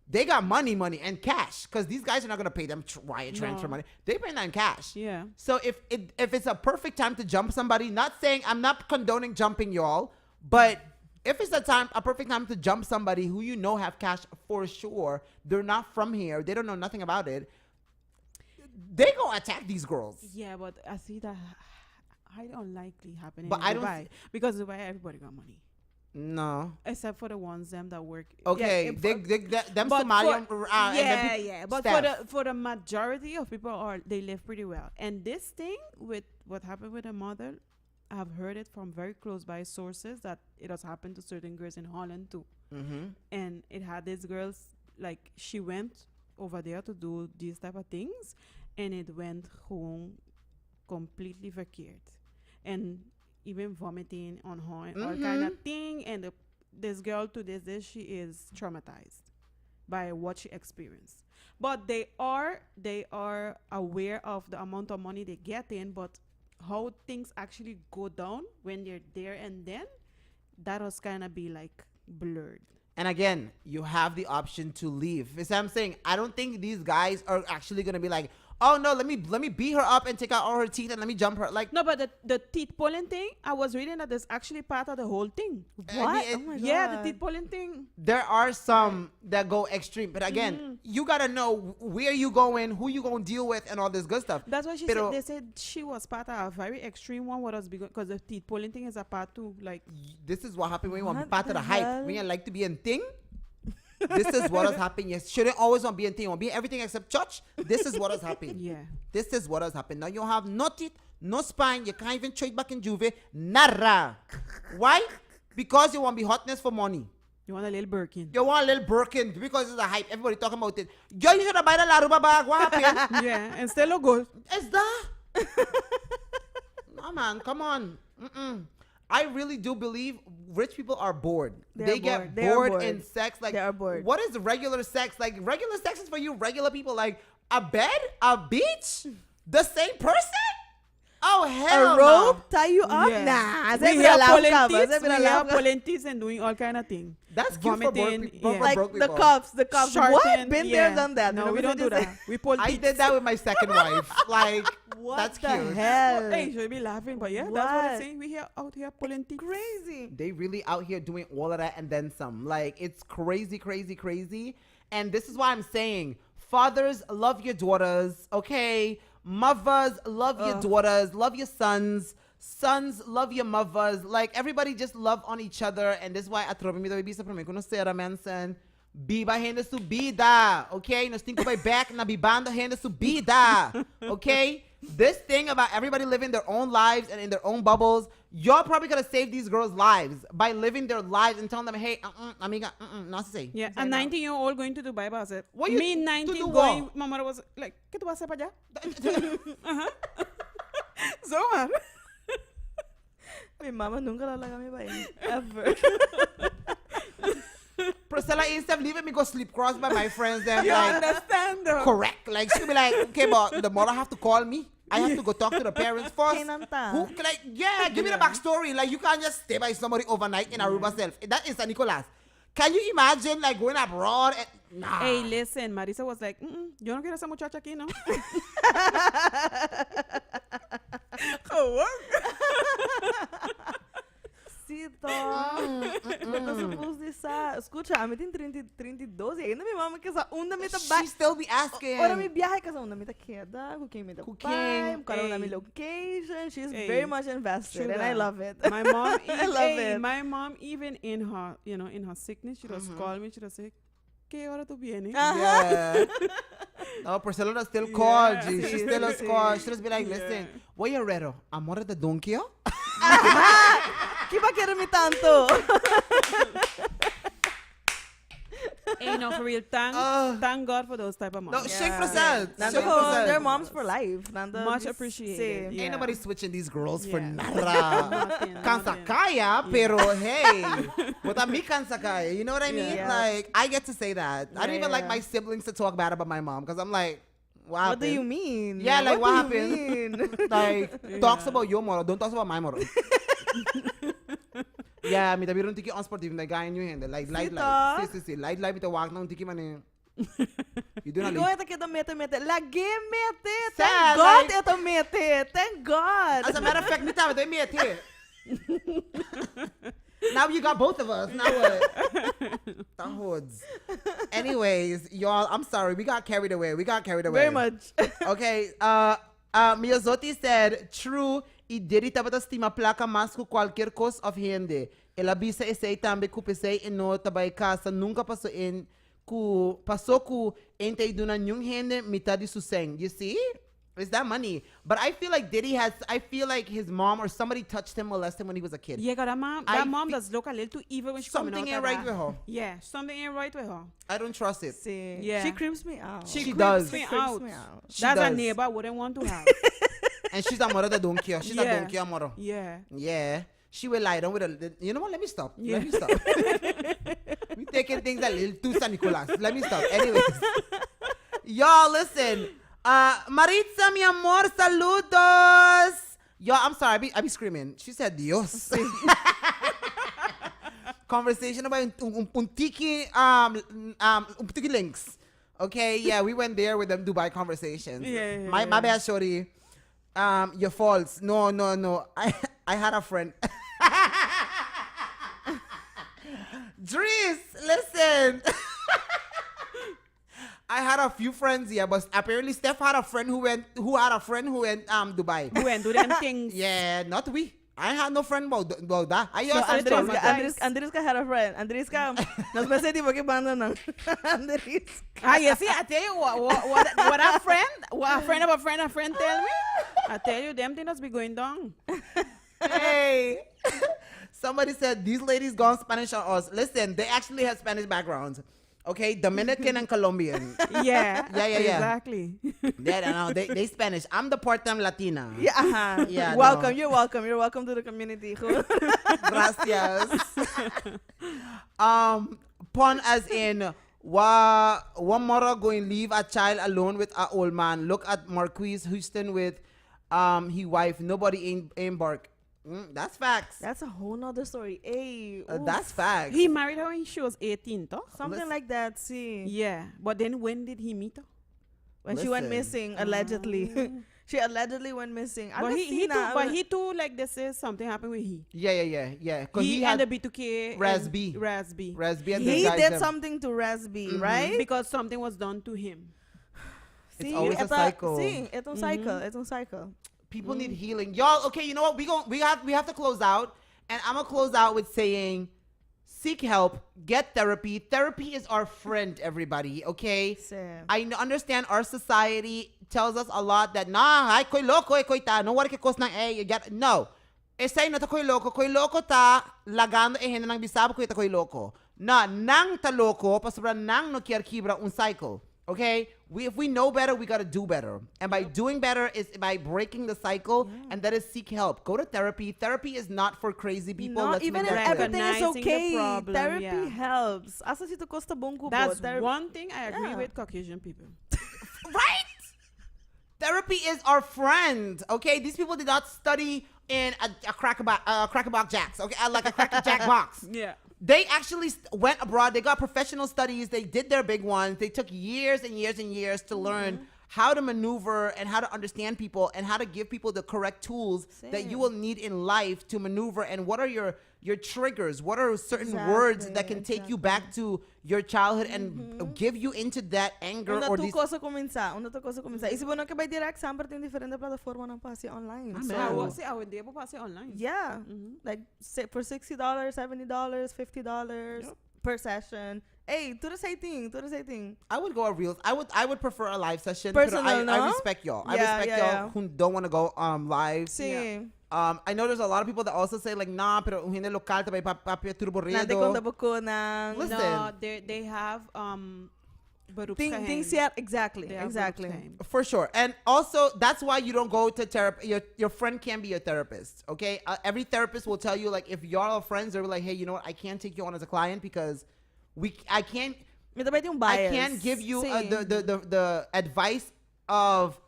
They got money and cash, because these guys are not gonna pay them wire transfer money. They pay that in cash. Yeah. So if it's a perfect time to jump somebody, not saying I'm not condoning jumping y'all, but if it's a perfect time to jump somebody who you know have cash for sure, they're not from here, they don't know nothing about it, they gonna attack these girls. Yeah, but I see that highly unlikely happening But in I don't Dubai, because Dubai everybody got money No. except for the ones that work. Okay, Yeah, them but Somalian. for- and yeah, then yeah. But staff. for the majority of people they live pretty well. And this thing with what happened with the mother, I've heard it from very close by sources that it has happened to certain girls in Holland too. And it had these girls, like she went over there to do these type of things, and it went home completely verkeerd, and even vomiting on her and all kind of thing. And this girl to this day, she is traumatized by what she experienced. But they are aware of the amount of money they get in, but how things actually go down when they're there and then, that was kind of be like blurred. And again, you have the option to leave. That's what I'm saying. I don't think these guys are actually gonna be like, oh no, let me beat her up and take out all her teeth and let me jump her. Like, No, but the teeth pulling thing, I was reading that is actually part of the whole thing. What? Oh my Yeah, the God. teeth pulling thing. there are some that go extreme, but again, you gotta know where you going, who you gonna deal with, and all this good stuff. That's why Pero- they said she was part of a very extreme one. What was because the teeth pulling thing is a part too. Like, This is what happened when you want to be What part of the the hype. hell? When you like to be in thing. This is what has happened. You shouldn't always want to be in thing. You want to be in everything except church. This is what has happened. yeah. This is what has happened. Now you have no teeth, no spine. You can't even trade back in Juve. Nara. Why? Because you want to be hotness for money. You want a little Birkin. You want a little Birkin because it's a hype. Everybody talking about it. Yo, you should have bought a Aruba bag. What happened? Yeah, and still look good. Is that? No, man. Come on. I really do believe rich people are bored. They get bored. They are bored bored. in sex. Like, They are bored. what is regular sex? Like, regular sex is for you regular people. Like, a bed, a beach, the same person? Oh, hell A no. rope tie you up? Yeah. Nah. We Say hear a lap pulling cover. teeth, Say we a hear lap cover. pulling teeth and doing all kind of things. That's cute for broke Vomiting, people. yeah. For Like broke the people. cups. What? Shorten, Been yeah. there, done that. No, You know, we don't do just that. We pull I teeth. did that with my second wife. Like, What that's the cute. hell? Hey, should be laughing, but yeah, that's what What? I'm saying. We here out here pulling teeth. Crazy. They really out here doing all of that and then some. Like, it's crazy, crazy, crazy. And this is why I'm saying, fathers, love your daughters, okay? Mothers, love your daughters, love your sons. Sons, love your mothers. Like, everybody just love on each other. And this is why atrobe mi da bibisa pra mim. Quando será, mensen, biba renda subida, okay? Nós temos que ir back na bibanda renda subida, okay? This thing about everybody living their own lives and in their own bubbles, y'all probably gonna save these girls' lives by living their lives and telling them, hey, amiga, not to say. Yeah, a 19-year-old going to Dubai, ba said, What you- me to 19 do going, what? my mother was like, ¿qué tú vas a hacer para allá? So hard. Mi mama nunca la larga mi país. Ever. Priscilla, instead of leaving me go sleep cross by my friends, then You like, understand though? correct. Like, she'll be like, okay, but the mother have to call me. I have to go talk to the parents first. Kinanta. Who, like, yeah, give me the backstory. Like, you can't just stay by somebody overnight in Aruba self. That is San Nicolas. Can you imagine, like, going abroad? And, nah. Hey, listen, Marisa was like, yo no quiero esa muchacha aquí, no? Sí, tô. Eu tô supposed de sa. Escucha, a mim tem 32 e ainda minha mama que essa onda me tá She still be asking. Ora me viaja que essa onda me tá queda, com quem me tá Cooking. pai, com cara Hey. me location. She's Hey. very much invested and I love it. My mom, I love it. My mom, even in her, in her sickness, she just call me. She just say, ¿qué hora tú vienes? Yeah. No, Priscilla still call, Yeah. G. She still does call. She just be like, listen, what you ready? Amor de donkey? Que vai querer me tanto? Hey, no, for real, thank God for those type of moms. No, shake percent. Nando, Shake percent. they're moms for life. Nando, Much this- appreciated. sí. Yeah. Ain't nobody switching these girls for Yeah. nada. Nothing, Cansa nothing. kaya, pero hey, but a mi cansa kaya. You know what I mean? Yeah. Like, I get to say that. I don't Yeah, even like yeah. my siblings to talk bad about my mom because I'm like, What do you mean? Yeah, like, what do you happened? mean? Like, talks about your mother, don't talk about my mother. Yeah, me tabi ron tiki on sportive na guy in your hand. Like, light. Si. Light, me ta walk na tiki man eh. You do not Ikaw ito kita mete. Lagi mete. Sad, Thank God like- ito mete. Thank God. As a matter of fact, me tabi, they me at here. Now you got both of us. Now what? The hoods. Anyways, y'all, I'm sorry. We got carried away. Very much. Okay. Miyazotti said, true, e Diddy tava da estima placa mas com qualquer coisa of rende. Ela bisa esse também que pensei e no trabalho casa nunca passou em passou com ente duna nenhum rende metade do sangue. You see? It's that money. But I feel like I feel like his mom or somebody touched him, molested him when he was a kid. Yeah, that I mom fe- does look a little too evil when she coming out Something of ain't right that. with her. Yeah, something ain't right with her. I don't trust it. See, Yeah. she creeps me out. She creeps does. me creeps out. me out. She That's a does. neighbor I wouldn't want to have. And she's a mother that don't care. She's a Yeah. don't care mother. Yeah. Yeah. She will lie down with a. You know what? Let me stop. Yeah. Let me stop. We taking things a little too San Nicolas. Let me stop. Anyways. Y'all, listen. Maritza, mi amor, saludos. Y'all, I'm sorry. I be screaming. She said Dios. Conversation about un tiki links. Okay, yeah, we went there with them Dubai conversations. Yeah. My bad, shorty. Your faults. No. I had a friend. Dries, listen. I had a few friends here, but apparently Steph had a friend who went Dubai. Who went do them things. Yeah, not we. I had no friend about that. I So just Andriska had a friend. Andriska, nos pensé tipo que banda no. Andriska. You see, I tell you what a friend of a friend tell me. I tell you, them things be going down. Hey. Somebody said these ladies gone Spanish on us. Listen, they actually have Spanish backgrounds. Okay, Dominican and Colombian. Yeah. Yeah. Exactly. Yeah, no, they Spanish. I'm the part-time Latina. Yeah, Yeah, welcome. no. You're welcome. You're welcome to the community. Gracias. Pun as in one mother going leave a child alone with a old man. Look at Marquise Houston with his wife. Nobody ain't bark. That's facts. That's a whole nother story. Hey, That's facts. He married her when she was 18, though. something Listen. like that. See, Yeah. But then when did he meet her? when she went Listen. missing, allegedly, she allegedly went missing. But he too, like they say something happened with he. Yeah. 'Cause He had and the B2K. Raspy. and Raspy. Raspy and he the guys did them. something to Raspy, right? Because something was done to him. It's always a cycle. See, it's a cycle. It's a cycle. People need healing, y'all. Okay, you know what? We have to close out, and I'm gonna close out with saying, seek help, get therapy. Therapy is our friend, everybody. Okay. Same. Understand our society tells us a lot that ay koy loco, koy ta, no wala ke kos ng you get no. Say na ta koy loco ta lagando ehena ng bisabo koy ta koy loco. Na nang ta loco pasubra nang no kier kibra un cycle. Okay, if we know better, we got to do better. And by doing better is by breaking the cycle, and that is seek help. Go to therapy. Therapy is not for crazy people. No, Let's even make if that clear. everything is Recognizing the okay, problem, therapy yeah. helps. Asa si to costa bong kubo. That's one thing I agree Yeah. with Caucasian people. Right? Therapy is our friend. Okay, these people did not study in a cracker-box jacks. Okay, like a cracker jack box. Yeah. They actually went abroad. They got professional studies. They did their big ones. They took years and years and years to learn how to maneuver and how to understand people and how to give people the correct tools that you will need in life to maneuver. And what are your triggers? What are certain words that can take you back to your childhood and give you into that anger Una or tu these? cosa comienza. E se bueno que vai direct sempre tem diferente plataforma na passe online. So, I would be able to pass it online. yeah, like for $60, $70, $50 per session. Hey, to the same thing. I would go a real. I would prefer a live session. Personal, I no? respect y'all. I Yeah, respect yeah, y'all who don't want to go live. Sí. I know there's a lot of people that also say like, nah, pero un hindi local tabi papi turbo Nande kung daboko ng Listen. No, they have things yet. Exactly. They have Exactly. beroepsgeheim. For sure. And also, that's why you don't go to therapy. Your friend can be your therapist, okay? Every therapist will tell you, like, if y'all are friends, they're like, hey, you know what? I can't take you on as a client because I can't Me também tem bias. I can't give you Sim. the advice of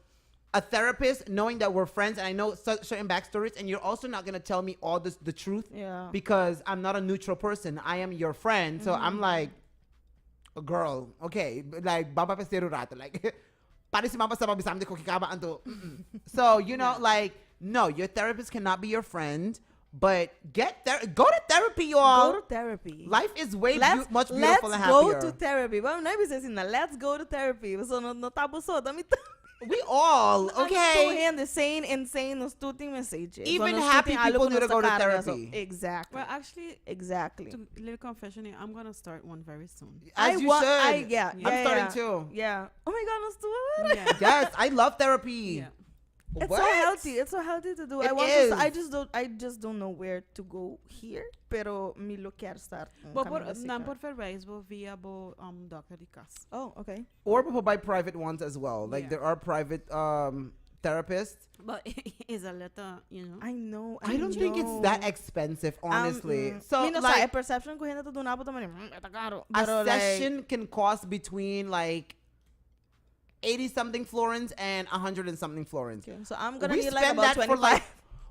a therapist knowing that we're friends and I know certain backstories, and you're also not going to tell me all the truth Yeah. because I'm not a neutral person. I am your friend. So I'm like, a girl, okay, like, baba pa zero rato, like, pare si mama sa mabisam de ko kikaba anto. So, you know, like, no, your therapist cannot be your friend, but go to therapy, y'all. Go to therapy. Life is way much beautiful let's and happier. go to therapy. Well, maybe say na let's go to therapy. So no tabo so dami We all, Tu okay? hand the same insane nos tuting messages. Even Nos happy tuting people algo need to nos go to carga. So, therapy. exactly. Well, actually, Exactly. to little confession here, I'm gonna start one very soon. As you should. Yeah, I'm starting too. Yeah. Oh my God, nos tu. Yeah. Yes, I love therapy. Yeah. It's What? so healthy. It's so healthy to do. It I want is. to. I just don't know where to go here. Pero me lo quero start. But não por vez vou via bo doctor de casa. Oh, okay. Or people buy private ones as well. Like Yeah. there are private therapists. But it's a letter, you know. I know. I don't think it's that expensive, honestly. So me no like sa perception ko hinata do na po tamani. Eta caro. a Pero, session can cost between like 80 something florins and 100 and something florins. okay. So I'm gonna We need like spend about that for 25, like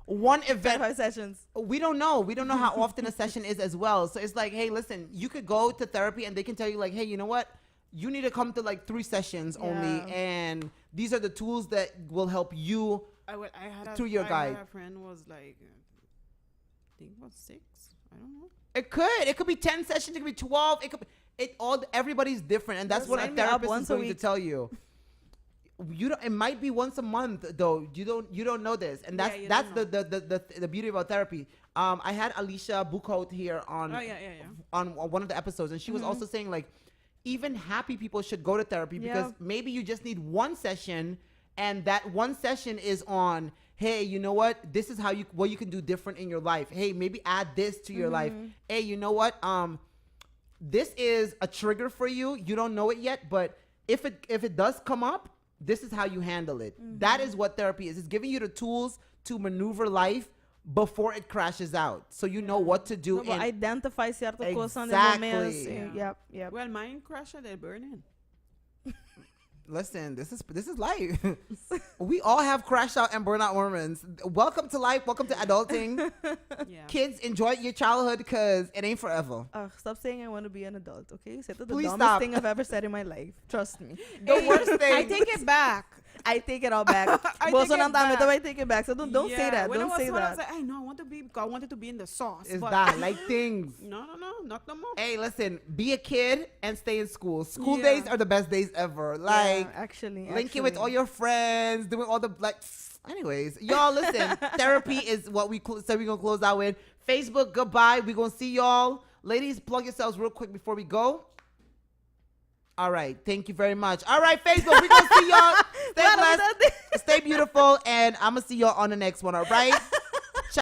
one event. 25 sessions. We don't know. We don't know how often a session is as well. So it's like, hey, listen, you could go to therapy and they can tell you like, hey, you know what? You need to come to like 3 sessions only. Yeah. And these are the tools that will help you. I had Through your guide. a friend was like, I think it was 6. I don't know. It could be 10 sessions. It could be 12. Everybody's different. And that's Just what a sign me up therapist is once a going to week. tell you. It might be once a month though. You don't know this. And Yeah, that's you don't the beauty about therapy. I had Alicia Buchholz here on Oh yeah. on one of the episodes, and she was also saying like even happy people should go to therapy because Yeah. maybe you just need one session, and that one session is on, hey, you know what, this is what you can do different in your life. Hey, maybe add this to your life. Hey, you know what, this is a trigger for you. You don't know it yet, but if it does come up, this is how you handle it. That is what therapy is. It's giving you the tools to maneuver life before it crashes out, so you know what to do. No, identify certas cosas en Exactly. momentos. Yep. Well, mine crash and they burn in. Listen, this is life. We all have crash out and burnout moments. Welcome to life. Welcome to adulting. Yeah. Kids, enjoy your childhood because it ain't forever. Stop saying I want to be an adult, okay? You said the Please dumbest stop. thing I've ever said in my life. Trust me. The worst thing. I take it back. I take it all back. I But take it back. I take it back. So don't say Yeah, that. when Don't I was say small, I was that. like, I know, I want to be, because I wanted to be in the sauce. Is but that like things? No, not no more. Hey, listen, be a kid and stay in school. School Yeah. days are the best days ever. Like, Yeah, actually. linking with all your friends, doing all the, like, anyways. Y'all, listen, therapy is what we said we're going to close out with. Facebook, goodbye. We're going to see y'all. Ladies, plug yourselves real quick before we go. All right. Thank you very much. All right, Facebook, we're going to see y'all. Stay blessed. Stay beautiful. And I'm going to see y'all on the next one, all right?